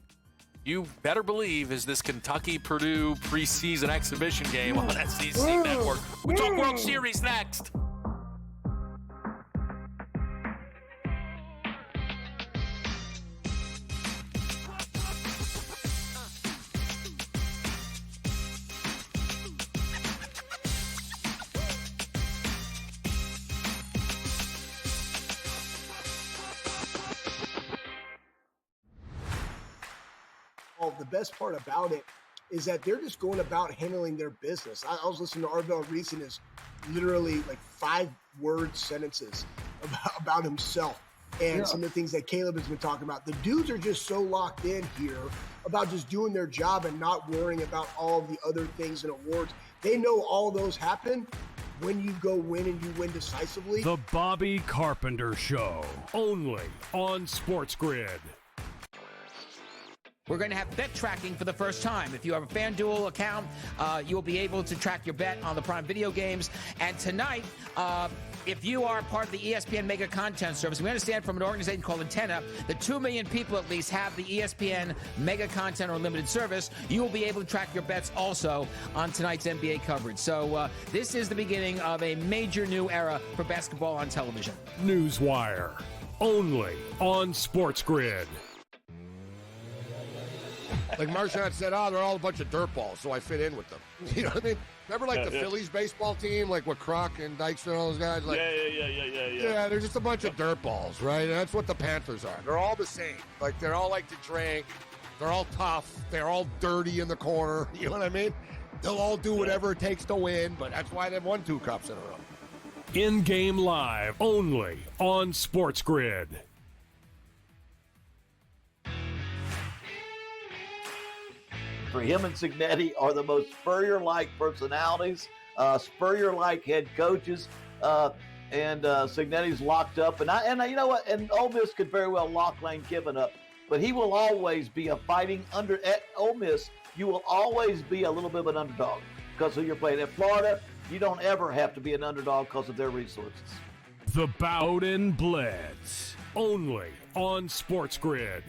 you better believe, is this Kentucky-Purdue preseason exhibition game on SEC Network. We talk World Series next. Well, the best part about it is that they're just going about handling their business. I was listening to Arvell Reese and his literally like 5-word sentences about himself and some of the things that Caleb has been talking about. The dudes are just so locked in here about just doing their job and not worrying about all the other things and awards. They know all those happen when you go win and you win decisively. The Bobby Carpenter Show, only on SportsGrid. We're going to have bet tracking for the first time. If you have a FanDuel account, you'll be able to track your bet on the Prime Video games. And tonight, if you are part of the ESPN Mega Content Service, we understand from an organization called Antenna that 2 million people at least have the ESPN Mega Content or Unlimited service. You will be able to track your bets also on tonight's NBA coverage. So this is the beginning of a major new era for basketball on television. Newswire, only on SportsGrid. Like Marchand said, they're all a bunch of dirtballs, so I fit in with them. You know what I mean? Remember, like, the Phillies baseball team, like, with Kroc and Dykstra and all those guys? Like, yeah, they're just a bunch of dirtballs, right? And that's what the Panthers are. They're all the same. Like, they're all like to drink. They're all tough. They're all dirty in the corner. You know what I mean? They'll all do whatever it takes to win, but that's why they've won 2 cups in a row. In-game live, only on SportsGrid. For him and Signetti are the most Spurrier-like personalities, Spurrier-like head coaches, and Signetti's locked up. And you know what? And Ole Miss could very well lock Lane Kiffin up, but he will always be a fighting under. At Ole Miss, you will always be a little bit of an underdog because who you're playing. At Florida, you don't ever have to be an underdog because of their resources. The Bowden Blitz, only on SportsGrid.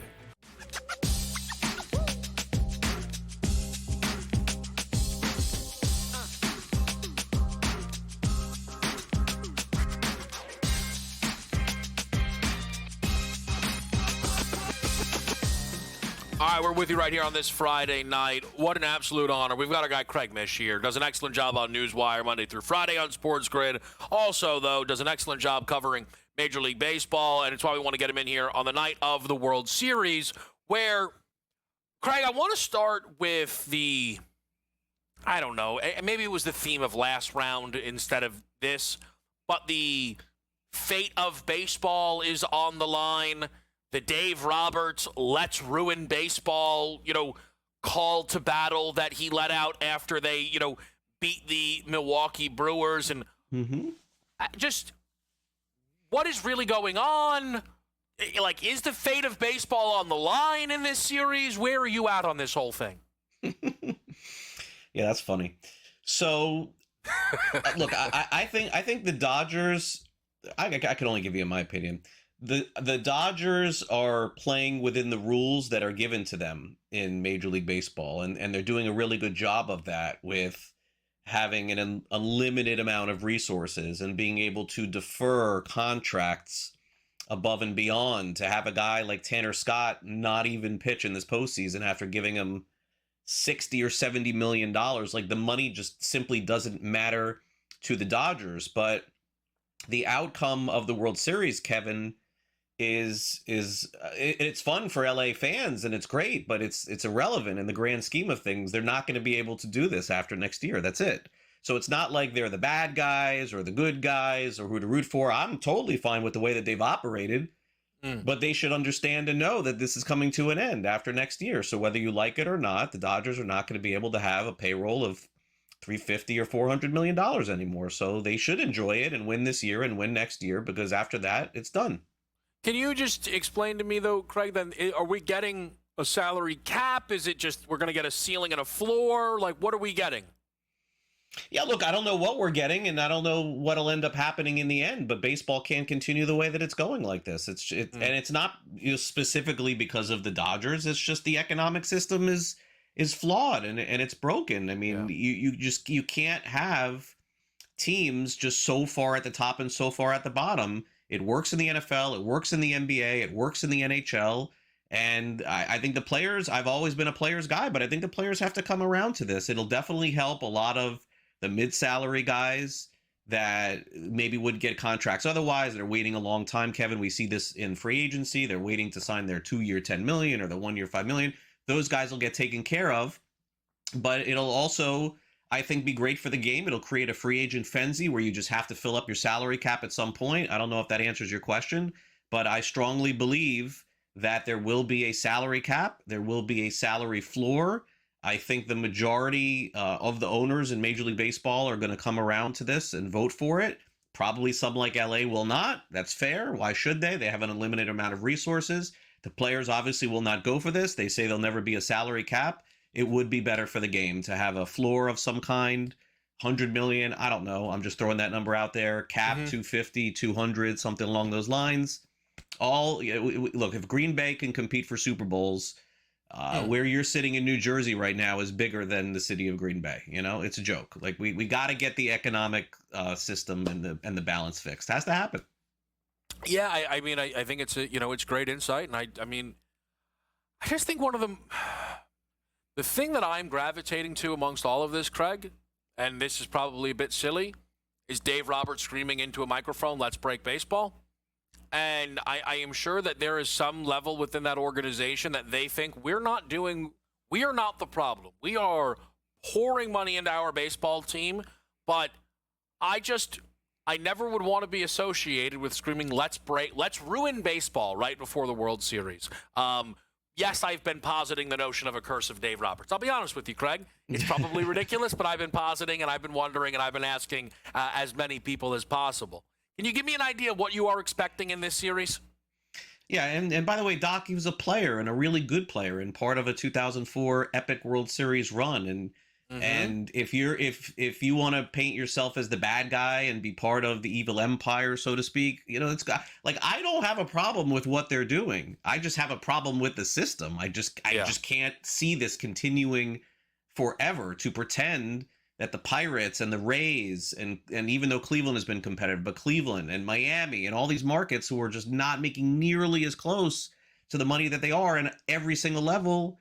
All right, we're with you right here on this Friday night. What an absolute honor. We've got our guy Craig Mish here. Does an excellent job on Newswire Monday through Friday on SportsGrid. Also, though, does an excellent job covering Major League Baseball, and it's why we want to get him in here on the night of the World Series, where, Craig, I want to start with I don't know, maybe it was the theme of last round instead of this, but the fate of baseball is on the line. The Dave Roberts, let's ruin baseball, call to battle that he let out after they, beat the Milwaukee Brewers. And just what is really going on? Like, is the fate of baseball on the line in this series? Where are you at on this whole thing? Yeah, that's funny. So, look, I think the Dodgers, I can only give you my opinion. The Dodgers are playing within the rules that are given to them in Major League Baseball, and they're doing a really good job of that with having an unlimited amount of resources and being able to defer contracts above and beyond. To have a guy like Tanner Scott not even pitch in this postseason after giving him $60 or $70 million, like, the money just simply doesn't matter to the Dodgers. But the outcome of the World Series, Kevin, it's fun for LA fans and it's great, but it's irrelevant in the grand scheme of things. They're not going to be able to do this after next year. That's it. So it's not like they're the bad guys or the good guys or who to root for. I'm totally fine with the way that they've operated, but they should understand and know that this is coming to an end after next year. So whether you like it or not, the Dodgers are not going to be able to have a payroll of $350 or $400 million anymore. So they should enjoy it and win this year and win next year, because after that, it's done. Can you just explain to me, though, Craig, then, are we getting a salary cap? Is it just we're going to get a ceiling and a floor? Like, what are we getting? Yeah, look, I don't know what we're getting, and I don't know what'll end up happening in the end, but baseball can't continue the way that it's going like this. And it's not specifically because of the Dodgers. It's just the economic system is flawed and it's broken. I mean, you can't have teams just so far at the top and so far at the bottom. It works in the NFL, it works in the NBA, it works in the NHL. And I think the players, I've always been a players guy, but I think the players have to come around to this. It'll definitely help a lot of the mid-salary guys that maybe would get contracts otherwise. They're waiting a long time, Kevin. We see this in free agency. They're waiting to sign their 2-year $10 million or the 1-year $5 million. those guys will get taken care of. But it'll also, I think, be great for the game. It'll create a free agent frenzy where you just have to fill up your salary cap at some point. I don't know if that answers your question, but I strongly believe that there will be a salary cap. There will be a salary floor. I think the majority of the owners in Major League Baseball are going to come around to this and vote for it. Probably some like LA will not. That's fair. Why should they? They have an unlimited amount of resources. The players obviously will not go for this. They say there'll never be a salary cap. It would be better for the game to have a floor of some kind, 100 million. I don't know. I'm just throwing that number out there. Cap 250, 200, something along those lines. Look, if Green Bay can compete for Super Bowls, where you're sitting in New Jersey right now is bigger than the city of Green Bay. You know, it's a joke. Like we got to get the economic system and the balance fixed. It has to happen. Yeah, I mean, I think it's it's great insight, and I mean, I just think one of the thing that I'm gravitating to amongst all of this, Craig, and this is probably a bit silly, is Dave Roberts screaming into a microphone, "Let's break baseball." And I am sure that there is some level within that organization that they think we are not the problem. We are pouring money into our baseball team, but I never would want to be associated with screaming, let's ruin baseball right before the World Series. Yes, I've been positing the notion of a curse of Dave Roberts. I'll be honest with you, Craig. It's probably ridiculous, but I've been positing and I've been wondering and I've been asking as many people as possible. Can you give me an idea of what you are expecting in this series? Yeah, and by the way, Doc, he was a player and a really good player and part of a 2004 epic World Series run. And if you want to paint yourself as the bad guy and be part of the evil empire, so to speak, it's like I don't have a problem with what they're doing. I just have a problem with the system. I just can't see this continuing forever to pretend that the Pirates and the Rays and even though Cleveland has been competitive, but Cleveland and Miami and all these markets who are just not making nearly as close to the money that they are in every single level,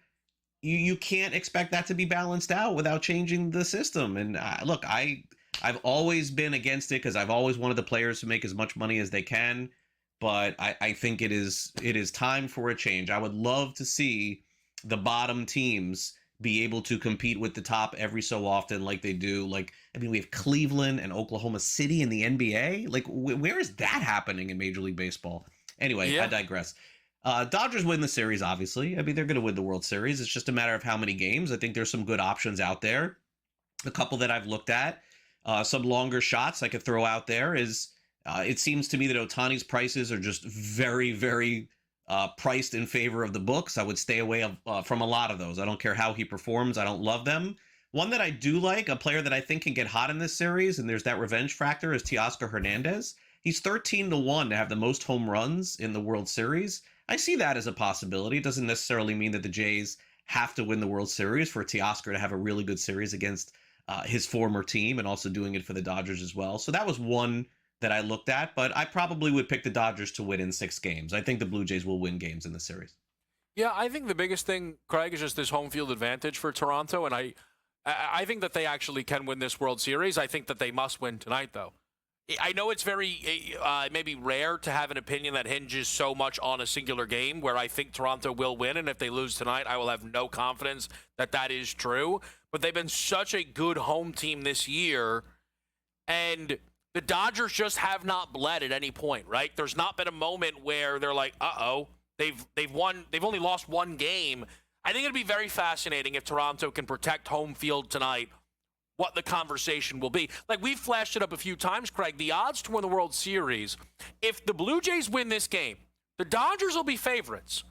you can't expect that to be balanced out without changing the system. And look, I've always been against it because I've always wanted the players to make as much money as they can. But I think it is time for a change. I would love to see the bottom teams be able to compete with the top every so often like they do. Like, I mean, we have Cleveland and Oklahoma City in the NBA. Like, where is that happening in Major League Baseball? Anyway, I digress. Dodgers win the series, obviously. I mean, they're going to win the World Series. It's just a matter of how many games. I think there's some good options out there. A couple that I've looked at, some longer shots I could throw out there is it seems to me that Ohtani's prices are just very, very priced in favor of the books. I would stay away from a lot of those. I don't care how he performs. I don't love them. One that I do like, a player that I think can get hot in this series, and there's that revenge factor, is Teoscar Hernandez. He's 13-1 to have the most home runs in the World Series. I see that as a possibility. It doesn't necessarily mean that the Jays have to win the World Series for Teoscar to have a really good series against his former team and also doing it for the Dodgers as well. So that was one that I looked at, but I probably would pick the Dodgers to win in 6 games. I think the Blue Jays will win games in the series. Yeah, I think the biggest thing, Craig, is just this home field advantage for Toronto, and I think that they actually can win this World Series. I think that they must win tonight, though. I know it's very maybe rare to have an opinion that hinges so much on a singular game where I think Toronto will win, and if they lose tonight, I will have no confidence that that is true. But they've been such a good home team this year, and the Dodgers just have not bled at any point, right? There's not been a moment where they're like, they've only lost one game. I think it'd be very fascinating if Toronto can protect home field tonight, what the conversation will be. Like, we've flashed it up a few times, Craig. The odds to win the World Series, if the Blue Jays win this game, the Dodgers will be favorites.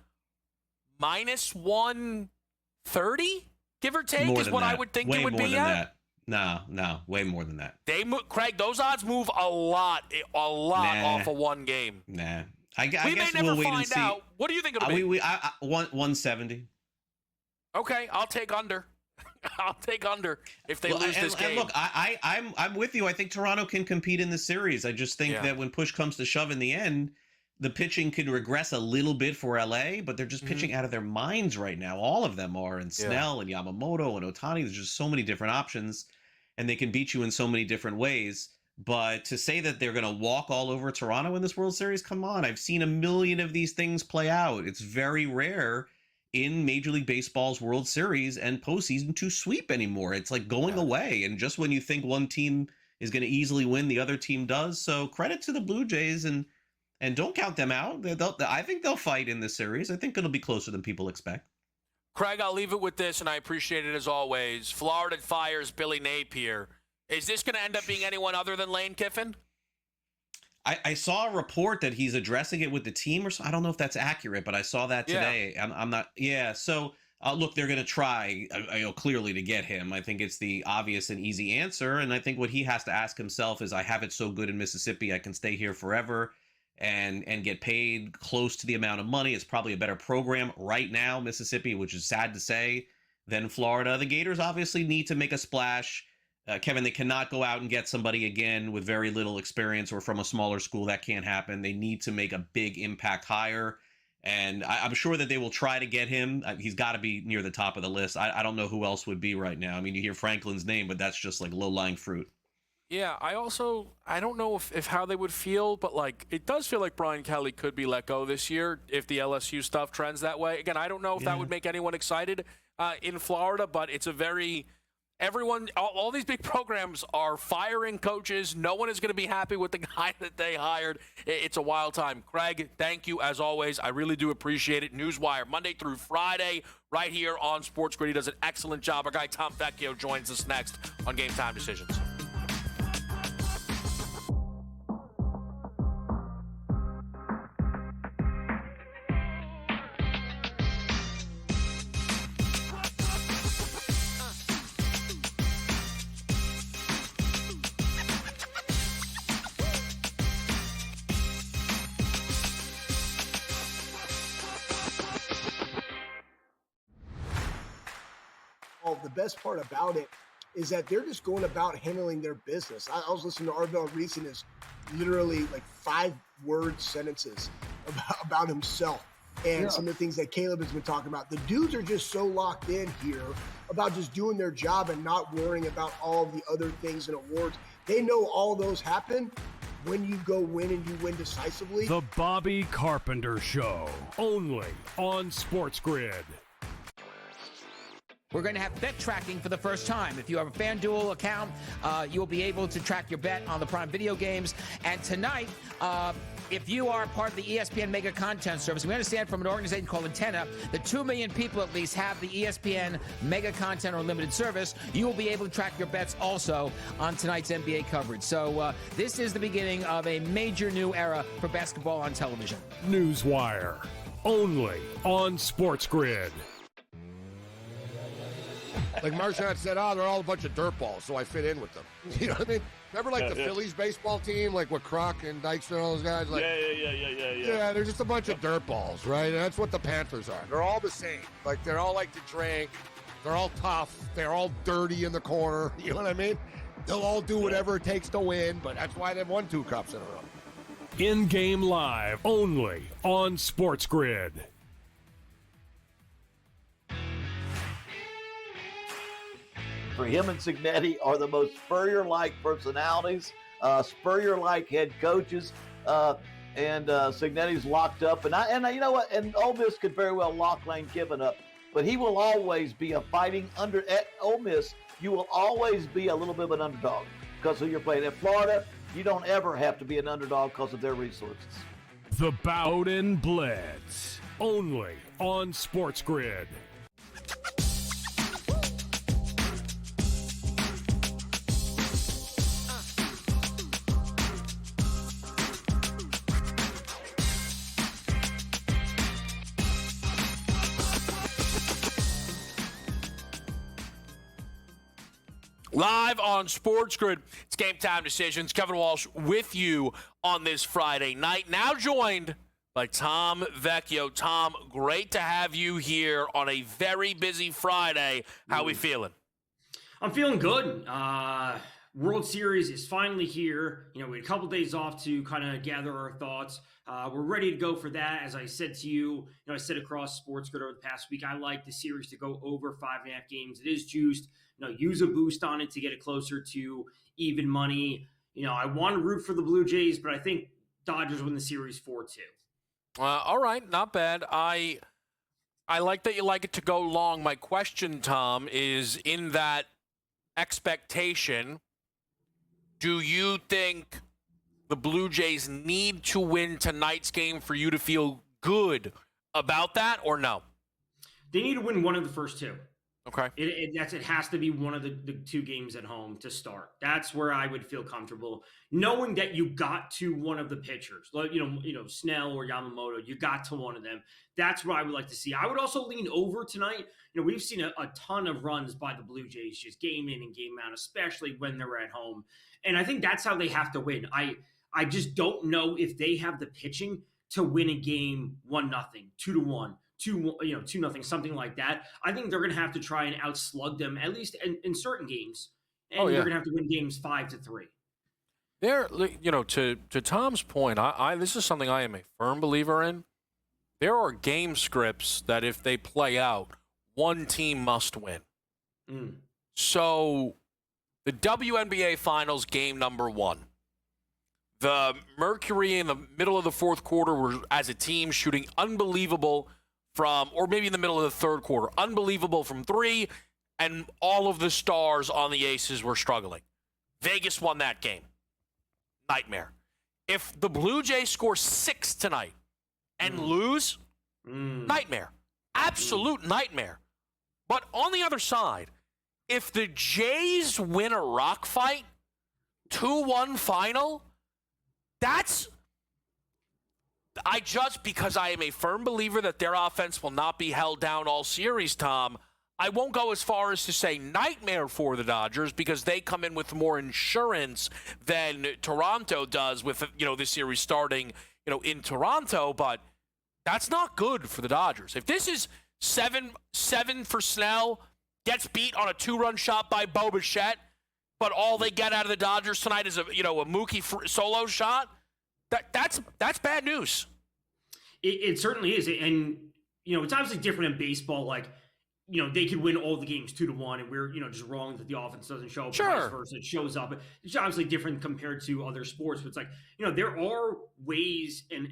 Minus 130, give or take, is what I would think it would be at. No, way more than that. Craig, those odds move a lot off of one game. Nah. I guess may never we'll find out. What do you think it'll be? 170. Okay, I'll take under. I'll take under if they lose this game. And look, I'm with you. I think Toronto can compete in the series. I just think that when push comes to shove in the end, the pitching can regress a little bit for LA, but they're just pitching out of their minds right now. All of them are, and Snell and Yamamoto and Ohtani. There's just so many different options, and they can beat you in so many different ways. But to say that they're going to walk all over Toronto in this World Series, come on. I've seen a million of these things play out. It's very rare in Major League Baseball's World Series and postseason to sweep anymore. It's like going away. And just when you think one team is going to easily win, the other team does. So credit to the Blue Jays, and don't count them out. I think they'll fight in this series. I think it'll be closer than people expect. Craig, I'll leave it with this, and I appreciate it as always. Florida fires Billy Napier. Is this going to end up being anyone other than Lane Kiffin? I saw a report that he's addressing it with the team, or so. I don't know if that's accurate, but I saw that today. Yeah. I'm not. Yeah. So look, they're going to try, clearly to get him. I think it's the obvious and easy answer, and I think what he has to ask himself is, I have it so good in Mississippi, I can stay here forever and get paid close to the amount of money. It's probably a better program right now, Mississippi, which is sad to say, than Florida. The Gators obviously need to make a splash. Kevin, they cannot go out and get somebody again with very little experience or from a smaller school. That can't happen. They need to make a big impact hire, and I'm sure that they will try to get him. He's got to be near the top of the list. I don't know who else would be right now. I mean, you hear Franklin's name, but that's just like low-lying fruit. Yeah, I don't know if how they would feel, but like it does feel like Brian Kelly could be let go this year if the LSU stuff trends that way. Again, I don't know if that would make anyone excited in Florida, but it's a very all these big programs are firing coaches. No one is going to be happy with the guy that they hired. It's a wild time. Craig, thank you as always. I really do appreciate it. Newswire, Monday through Friday, right here on SportsGrid. He does an excellent job. Our guy Tom Vecchio joins us next on Game Time Decisions. The best part about it is that they're just going about handling their business. I was listening to Arvell Reese and his literally like 5-word sentences about himself and some of the things that Caleb has been talking about. The dudes are just so locked in here about just doing their job and not worrying about all of the other things and awards. They know all those happen when you go win and you win decisively. The Bobby Carpenter Show, only on SportsGrid. We're going to have bet tracking for the first time. If you have a FanDuel account, you'll be able to track your bet on the Prime Video games. And tonight, if you are part of the ESPN Mega Content Service, we understand from an organization called Antenna that 2 million people at least have the ESPN Mega Content or Limited Service. You will be able to track your bets also on tonight's NBA coverage. So this is the beginning of a major new era for basketball on television. Newswire, only on SportsGrid. Like Marchand said, they're all a bunch of dirtballs, so I fit in with them. You know what I mean? Remember, like, the Phillies baseball team, like, with Kroc and Dykstra and all those guys? Like, yeah, they're just a bunch of dirtballs, right? And that's what the Panthers are. They're all the same. Like, they're all like to drink. They're all tough. They're all dirty in the corner. You know what I mean? They'll all do whatever it takes to win, but that's why they've won 2 cups in a row. In-game live, only on SportsGrid. For him and Cignetti are the most Spurrier-like personalities, Spurrier-like head coaches, and Cignetti's locked up. And you know what? And Ole Miss could very well lock Lane Kiffin up, but he will always be a fighting under. At Ole Miss, you will always be a little bit of an underdog because of who you're playing. At Florida, you don't ever have to be an underdog because of their resources. The Bowden Blitz, only on SportsGrid. Live on SportsGrid, it's Game Time Decisions. Kevin Walsh with you on this Friday night. Now joined by Tom Vecchio. Tom, great to have you here on a very busy Friday. How we feeling? I'm feeling good. World Series is finally here. You know, we had a couple days off to kind of gather our thoughts. We're ready to go for that. As I said to you, I said across SportsGrid over the past week, I like the series to go over 5.5 games. It is juiced. Use a boost on it to get it closer to even money. I want to root for the Blue Jays, but I think Dodgers win the series 4-2. All right, not bad. I like that you like it to go long. My question, Tom, is in that expectation, do you think the Blue Jays need to win tonight's game for you to feel good about that, or no? They need to win one of the first two. Okay. It has to be one of the two games at home to start. That's where I would feel comfortable, knowing that you got to one of the pitchers, like Snell or Yamamoto. You got to one of them. That's what I would like to see. I would also lean over tonight. We've seen a ton of runs by the Blue Jays, just game in and game out, especially when they're at home. And I think that's how they have to win. I just don't know if they have the pitching to win a game 1-0, 2-1. 2-0, something like that. I think they're going to have to try and outslug them, at least in certain games. And they're going to have to win games 5-3. There, to Tom's point, I this is something I am a firm believer in. There are game scripts that if they play out, one team must win. So the WNBA Finals game number 1. The Mercury in the middle of the fourth quarter were, as a team, shooting unbelievable from, or maybe in the middle of the third quarter, unbelievable from 3, and all of the stars on the Aces were struggling. Vegas won that game. Nightmare. If the Blue Jays score 6 tonight and lose, nightmare. Absolute nightmare. But on the other side, if the Jays win a rock fight, 2-1 final, because I am a firm believer that their offense will not be held down all series, Tom, I won't go as far as to say nightmare for the Dodgers because they come in with more insurance than Toronto does with, this series starting, in Toronto, but that's not good for the Dodgers. If this is 7 for Snell, gets beat on a 2-run shot by Bo Bichette, but all they get out of the Dodgers tonight is a Mookie solo shot, that's bad news. It certainly is. And, it's obviously different in baseball. Like, they could win all the games 2-1 and we're, just wrong that the offense doesn't show up. Sure. Vice versa. It shows up. It's obviously different compared to other sports. But it's like, there are ways and,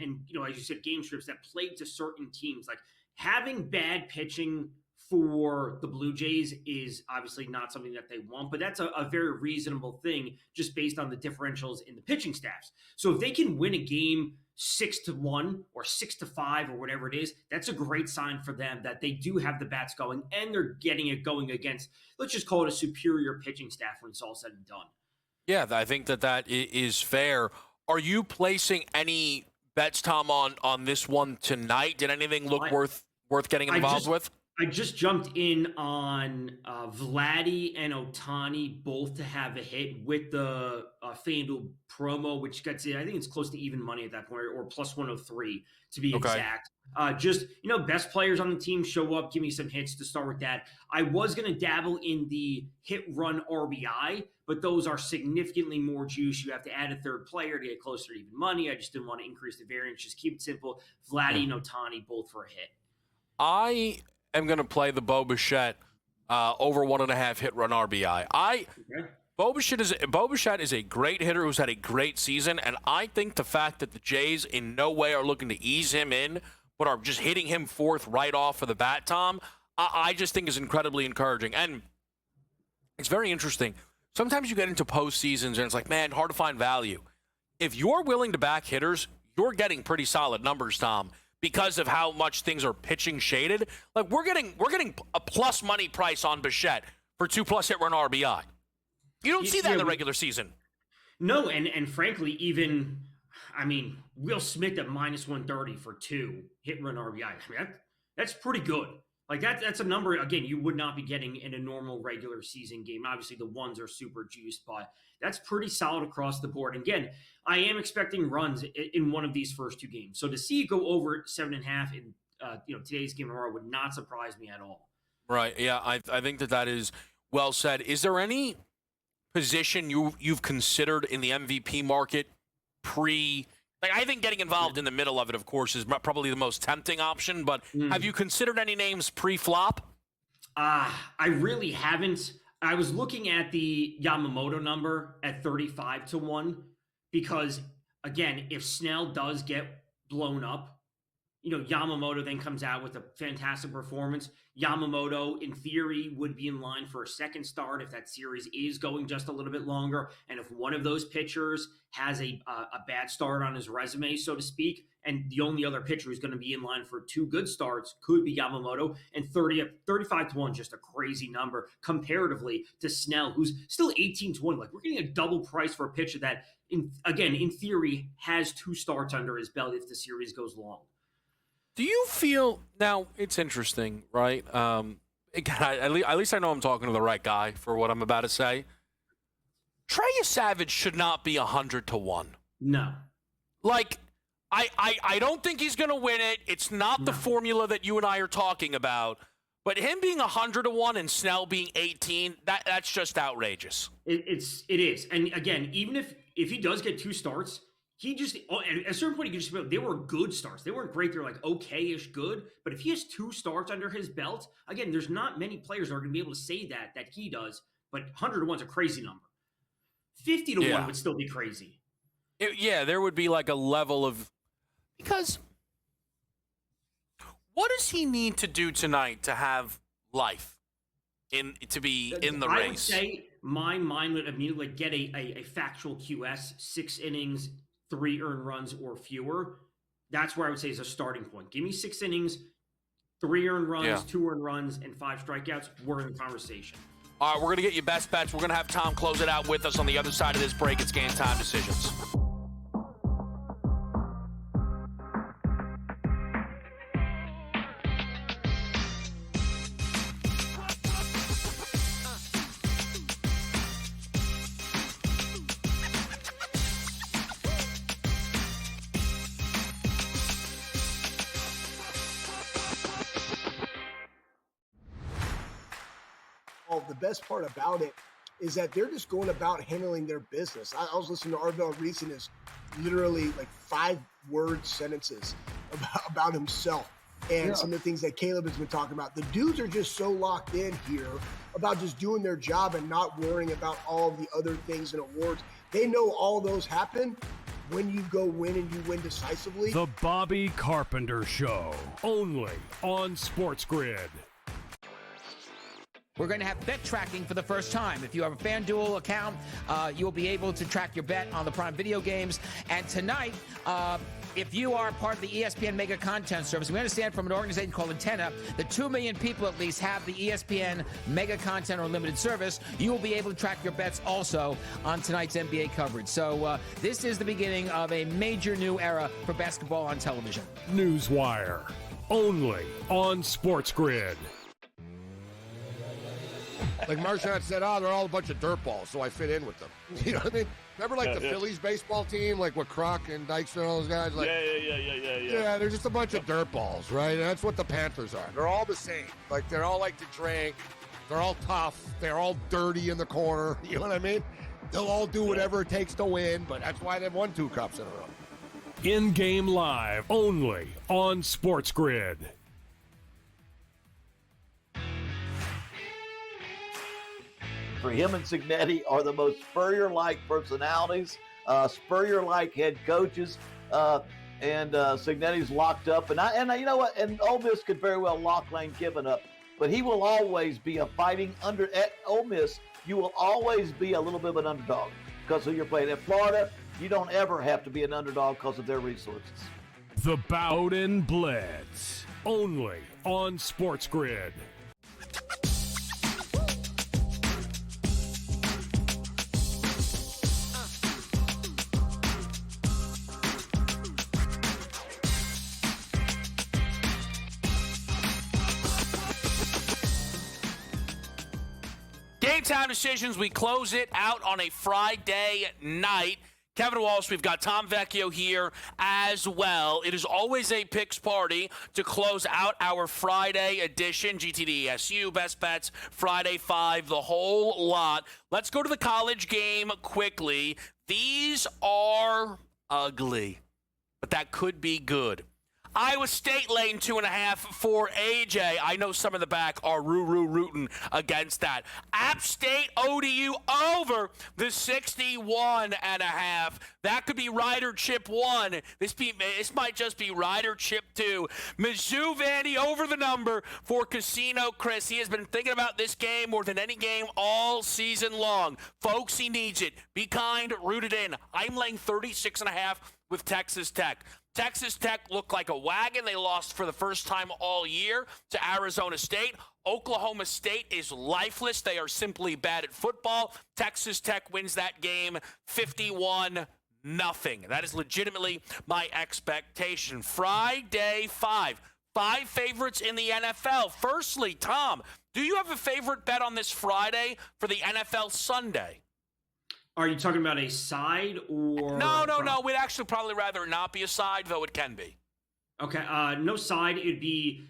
as you said, game scripts that play to certain teams. Like having bad pitching for the Blue Jays is obviously not something that they want, but that's a very reasonable thing just based on the differentials in the pitching staffs. So if they can win a game 6-1 or 6-5 or whatever it is, that's a great sign for them that they do have the bats going and they're getting it going against, let's just call it a superior pitching staff when it's all said and done. Yeah, I think that is fair. Are you placing any bets, Tom, on this one tonight? Did anything look worth getting involved with? I just jumped in on Vladdy and Ohtani both to have a hit with the FanDuel promo, which gets I think it's close to even money at that point, or plus 103 to be exact. Best players on the team show up, give me some hits to start with that. I was going to dabble in the hit run RBI, but those are significantly more juice. You have to add a third player to get closer to even money. I just didn't want to increase the variance. Just keep it simple. Vladdy and Ohtani both for a hit. I'm going to play the Bo Bichette over 1.5 hit run RBI. Bo Bichette is a great hitter who's had a great season, and I think the fact that the Jays in no way are looking to ease him in, but are just hitting him fourth right off of the bat, Tom, I just think is incredibly encouraging. And it's very interesting. Sometimes you get into postseasons, and it's like, man, hard to find value. If you're willing to back hitters, you're getting pretty solid numbers, Tom, because of how much things are pitching shaded. Like we're getting a plus money price on Bichette for 2+ hit run RBI. You don't see that in the regular season. No, and frankly, even Will Smith at minus 130 for 2 hit run RBI. That's pretty good. Like that's a number again you would not be getting in a normal regular season game. Obviously, the ones are super juiced, but that's pretty solid across the board. And again, I am expecting runs in one of these first 2 games. So to see it go over 7.5 in today's game tomorrow would not surprise me at all. Right. Yeah, I think that is well said. Is there any position you've considered in the MVP market I think getting involved in the middle of it, of course, is probably the most tempting option, but have you considered any names pre-flop? I really haven't. I was looking at the Yamamoto number at 35-1 because, again, if Snell does get blown up, Yamamoto then comes out with a fantastic performance. Yamamoto, in theory, would be in line for a second start if that series is going just a little bit longer. And if one of those pitchers has a bad start on his resume, so to speak, and the only other pitcher who's going to be in line for two good starts could be Yamamoto, and 35-1, just a crazy number comparatively to Snell, who's still 18-1. Like, we're getting a double price for a pitcher that, in theory, has two starts under his belt if the series goes long. Do you feel now? It's interesting, right? Again, at least I know I'm talking to the right guy for what I'm about to say. Trey Savage should not be 100-1. No, like I don't think he's going to win it. It's not the formula that you and I are talking about. But him being 100-1 and Snell being 18, that's just outrageous. It is, and again, even if he does get two starts. He just, at a certain point, you can just feel they were good starts. They weren't great. They're like okay-ish good. But if he has two starts under his belt, again, there's not many players that are going to be able to say that he does. But 100-1 is a crazy number. 50-1 would still be crazy. There would be like a level of, because what does he need to do tonight to have life to be in the race? I would say my mind would immediately get a factual QS, 6 innings, 3 earned runs or fewer. That's where I would say is a starting point. Give me 6 innings, 3 earned runs, 2 earned runs, and 5 strikeouts. We're in the conversation. All right, we're going to get you best bets. We're going to have Tom close it out with us on the other side of this break. It's Game Time Decisions. The best part about it is that they're just going about handling their business. I was listening to Arvell Reese and his literally like 5-word sentences about himself and some of the things that Caleb has been talking about. The dudes are just so locked in here about just doing their job and not worrying about all the other things and awards. They know all those happen when you go win and you win decisively. The Bobby Carpenter Show, only on SportsGrid. We're going to have bet tracking for the first time. If you have a FanDuel account, you'll be able to track your bet on the Prime Video games. And tonight, if you are part of the ESPN Mega Content Service, we understand from an organization called Antenna that 2 million people at least have the ESPN Mega Content or Unlimited service. You will be able to track your bets also on tonight's NBA coverage. So this is the beginning of a major new era for basketball on television. Newswire, only on SportsGrid. Like Marchand said, they're all a bunch of dirtballs, so I fit in with them. You know what I mean? Remember, like, the Phillies baseball team, like, with Kroc and Dykstra and all those guys? Like, yeah, they're just a bunch of dirtballs, right? And that's what the Panthers are. They're all the same. Like, they're all like to drink. They're all tough. They're all dirty in the corner. You know what I mean? They'll all do whatever it takes to win, but that's why they've won 2 cups in a row. In-game live, only on SportsGrid. For him and Cignetti are the most Spurrier-like personalities, Spurrier-like head coaches, and Cignetti's locked up. And you know what? And Ole Miss could very well lock Lane Kiffin up, but he will always be a fighting under. At Ole Miss, you will always be a little bit of an underdog because who you're playing. At Florida, you don't ever have to be an underdog because of their resources. The Bowden Blitz, only on SportsGrid. Game Time Decisions, we close it out on a Friday night. Kevin Walsh, we've got Tom Vecchio here as well. It is always a picks party to close out our Friday edition. GTD-SU, Best Bets, Friday 5, the whole lot. Let's go to the college game quickly. These are ugly, but that could be good. Iowa State laying 2.5 for AJ. I know some of the back are rooting against that. App State ODU over the 61.5. That could be Rider Chip 1. This might just be Rider Chip 2. Mizzou Vandy over the number for Casino Chris. He has been thinking about this game more than any game all season long. Folks, he needs it. Be kind, root it in. I'm laying 36.5 with Texas Tech. Texas Tech looked like a wagon. They lost for the first time all year to Arizona State. Oklahoma State is lifeless. They are simply bad at football. Texas Tech wins that game 51-0. That is legitimately my expectation. Friday 5. 5 favorites in the NFL. Firstly, Tom, do you have a favorite bet on this Friday for the NFL Sunday? Are you talking about a side or? No. We'd actually probably rather not be a side, though it can be. Okay, no side. It'd be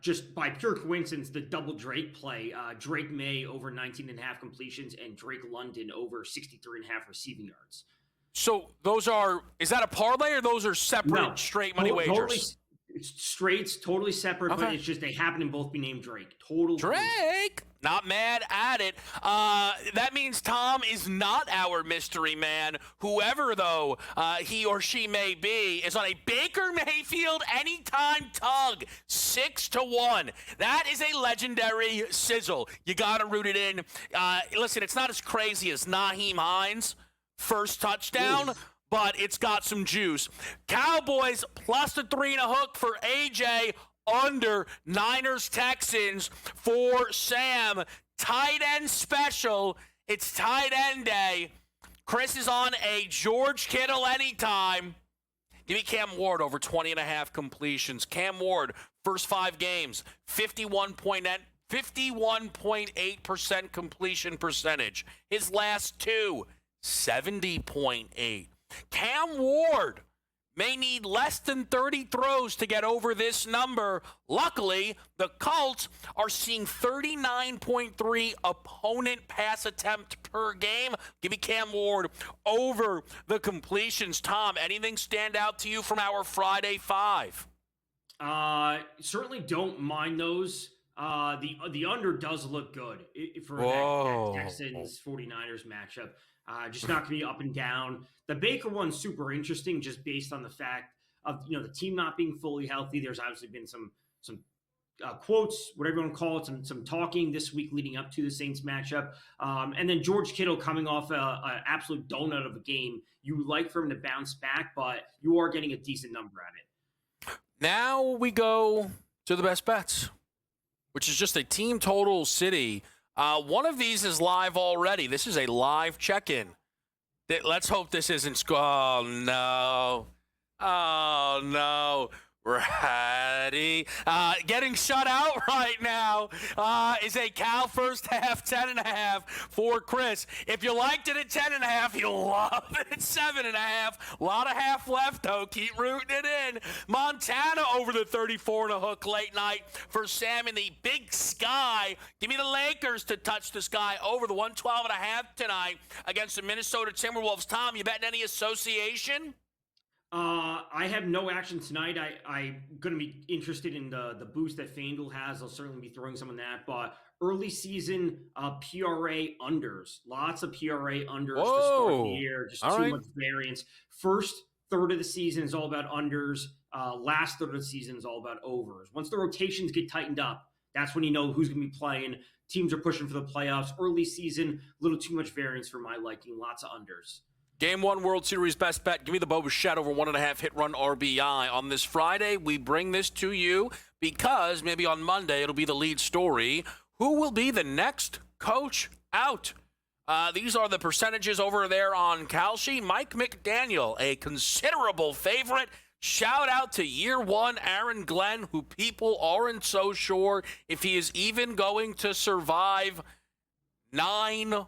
just by pure coincidence the double Drake play. Drake May over 19.5 completions and Drake London over 63.5 receiving yards. So those are, is that a parlay or those are separate straight money wagers? Totally, it's straights, totally separate, but it's just they happen to both be named Drake. Total Drake. Not mad at it. That means Tom is not our mystery man. Whoever, though, he or she may be, is on a Baker Mayfield anytime tug, 6-1. That is a legendary sizzle. You got to root it in. Listen, it's not as crazy as Naheem Hines' first touchdown, but it's got some juice. Cowboys plus the 3.5 for AJ. Under Niners Texans for Sam. Tight end special. It's tight end day. Chris is on a George Kittle anytime. Give me Cam Ward over 20.5 completions. Cam Ward, first 5 games, 51.8% completion percentage. His last 2, 70.8. Cam Ward may need less than 30 throws to get over this number. Luckily, the Colts are seeing 39.3 opponent pass attempt per game. Give me Cam Ward over the completions. Tom, anything stand out to you from our Friday 5? Certainly don't mind those. The under does look good for that Texans 49ers matchup. Just not going to be up and down. The Baker one's super interesting just based on the fact of, the team not being fully healthy. There's obviously been some quotes, whatever you want to call it, some talking this week leading up to the Saints matchup. And then George Kittle coming off an absolute donut of a game. You would like for him to bounce back, but you are getting a decent number at it. Now we go to the best bets, which is just a team total city. One of these is live already. This is a live check-in. Let's hope this isn't. Oh, no. Oh, no. Ready. Getting shut out right now is a Cal first half 10.5 for Chris. If you liked it at 10.5, you'll love it at 7.5. A lot of half left, though. Keep rooting it in. Montana over the 34.5 late night for Sam in the Big Sky. Give me the Lakers to touch the sky over the 112.5 tonight against the Minnesota Timberwolves. Tom, you betting any association? I have no action tonight. I'm going to be interested in the boost that FanDuel has. I'll certainly be throwing some on that. But early season PRA unders. Lots of PRA unders to start the year. Just too much variance. First third of the season is all about unders. Last third of the season is all about overs. Once the rotations get tightened up, that's when you know who's going to be playing. Teams are pushing for the playoffs. Early season, a little too much variance for my liking. Lots of unders. Game 1 World Series best bet. Give me the Bo Bichette over 1.5 hit run RBI. On this Friday, we bring this to you because maybe on Monday it'll be the lead story. Who will be the next coach out? These are the percentages over there on Kalshi. Mike McDaniel, a considerable favorite. Shout out to year 1 Aaron Glenn, who people aren't so sure if he is even going to survive 9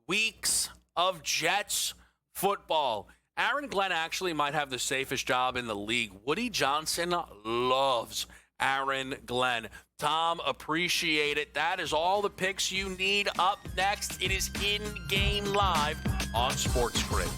weeks of Jets football. Aaron Glenn actually might have the safest job in the league. Woody Johnson loves Aaron Glenn. Tom, appreciate it. That is all the picks you need. Up next, it is In Game Live on SportsGrid.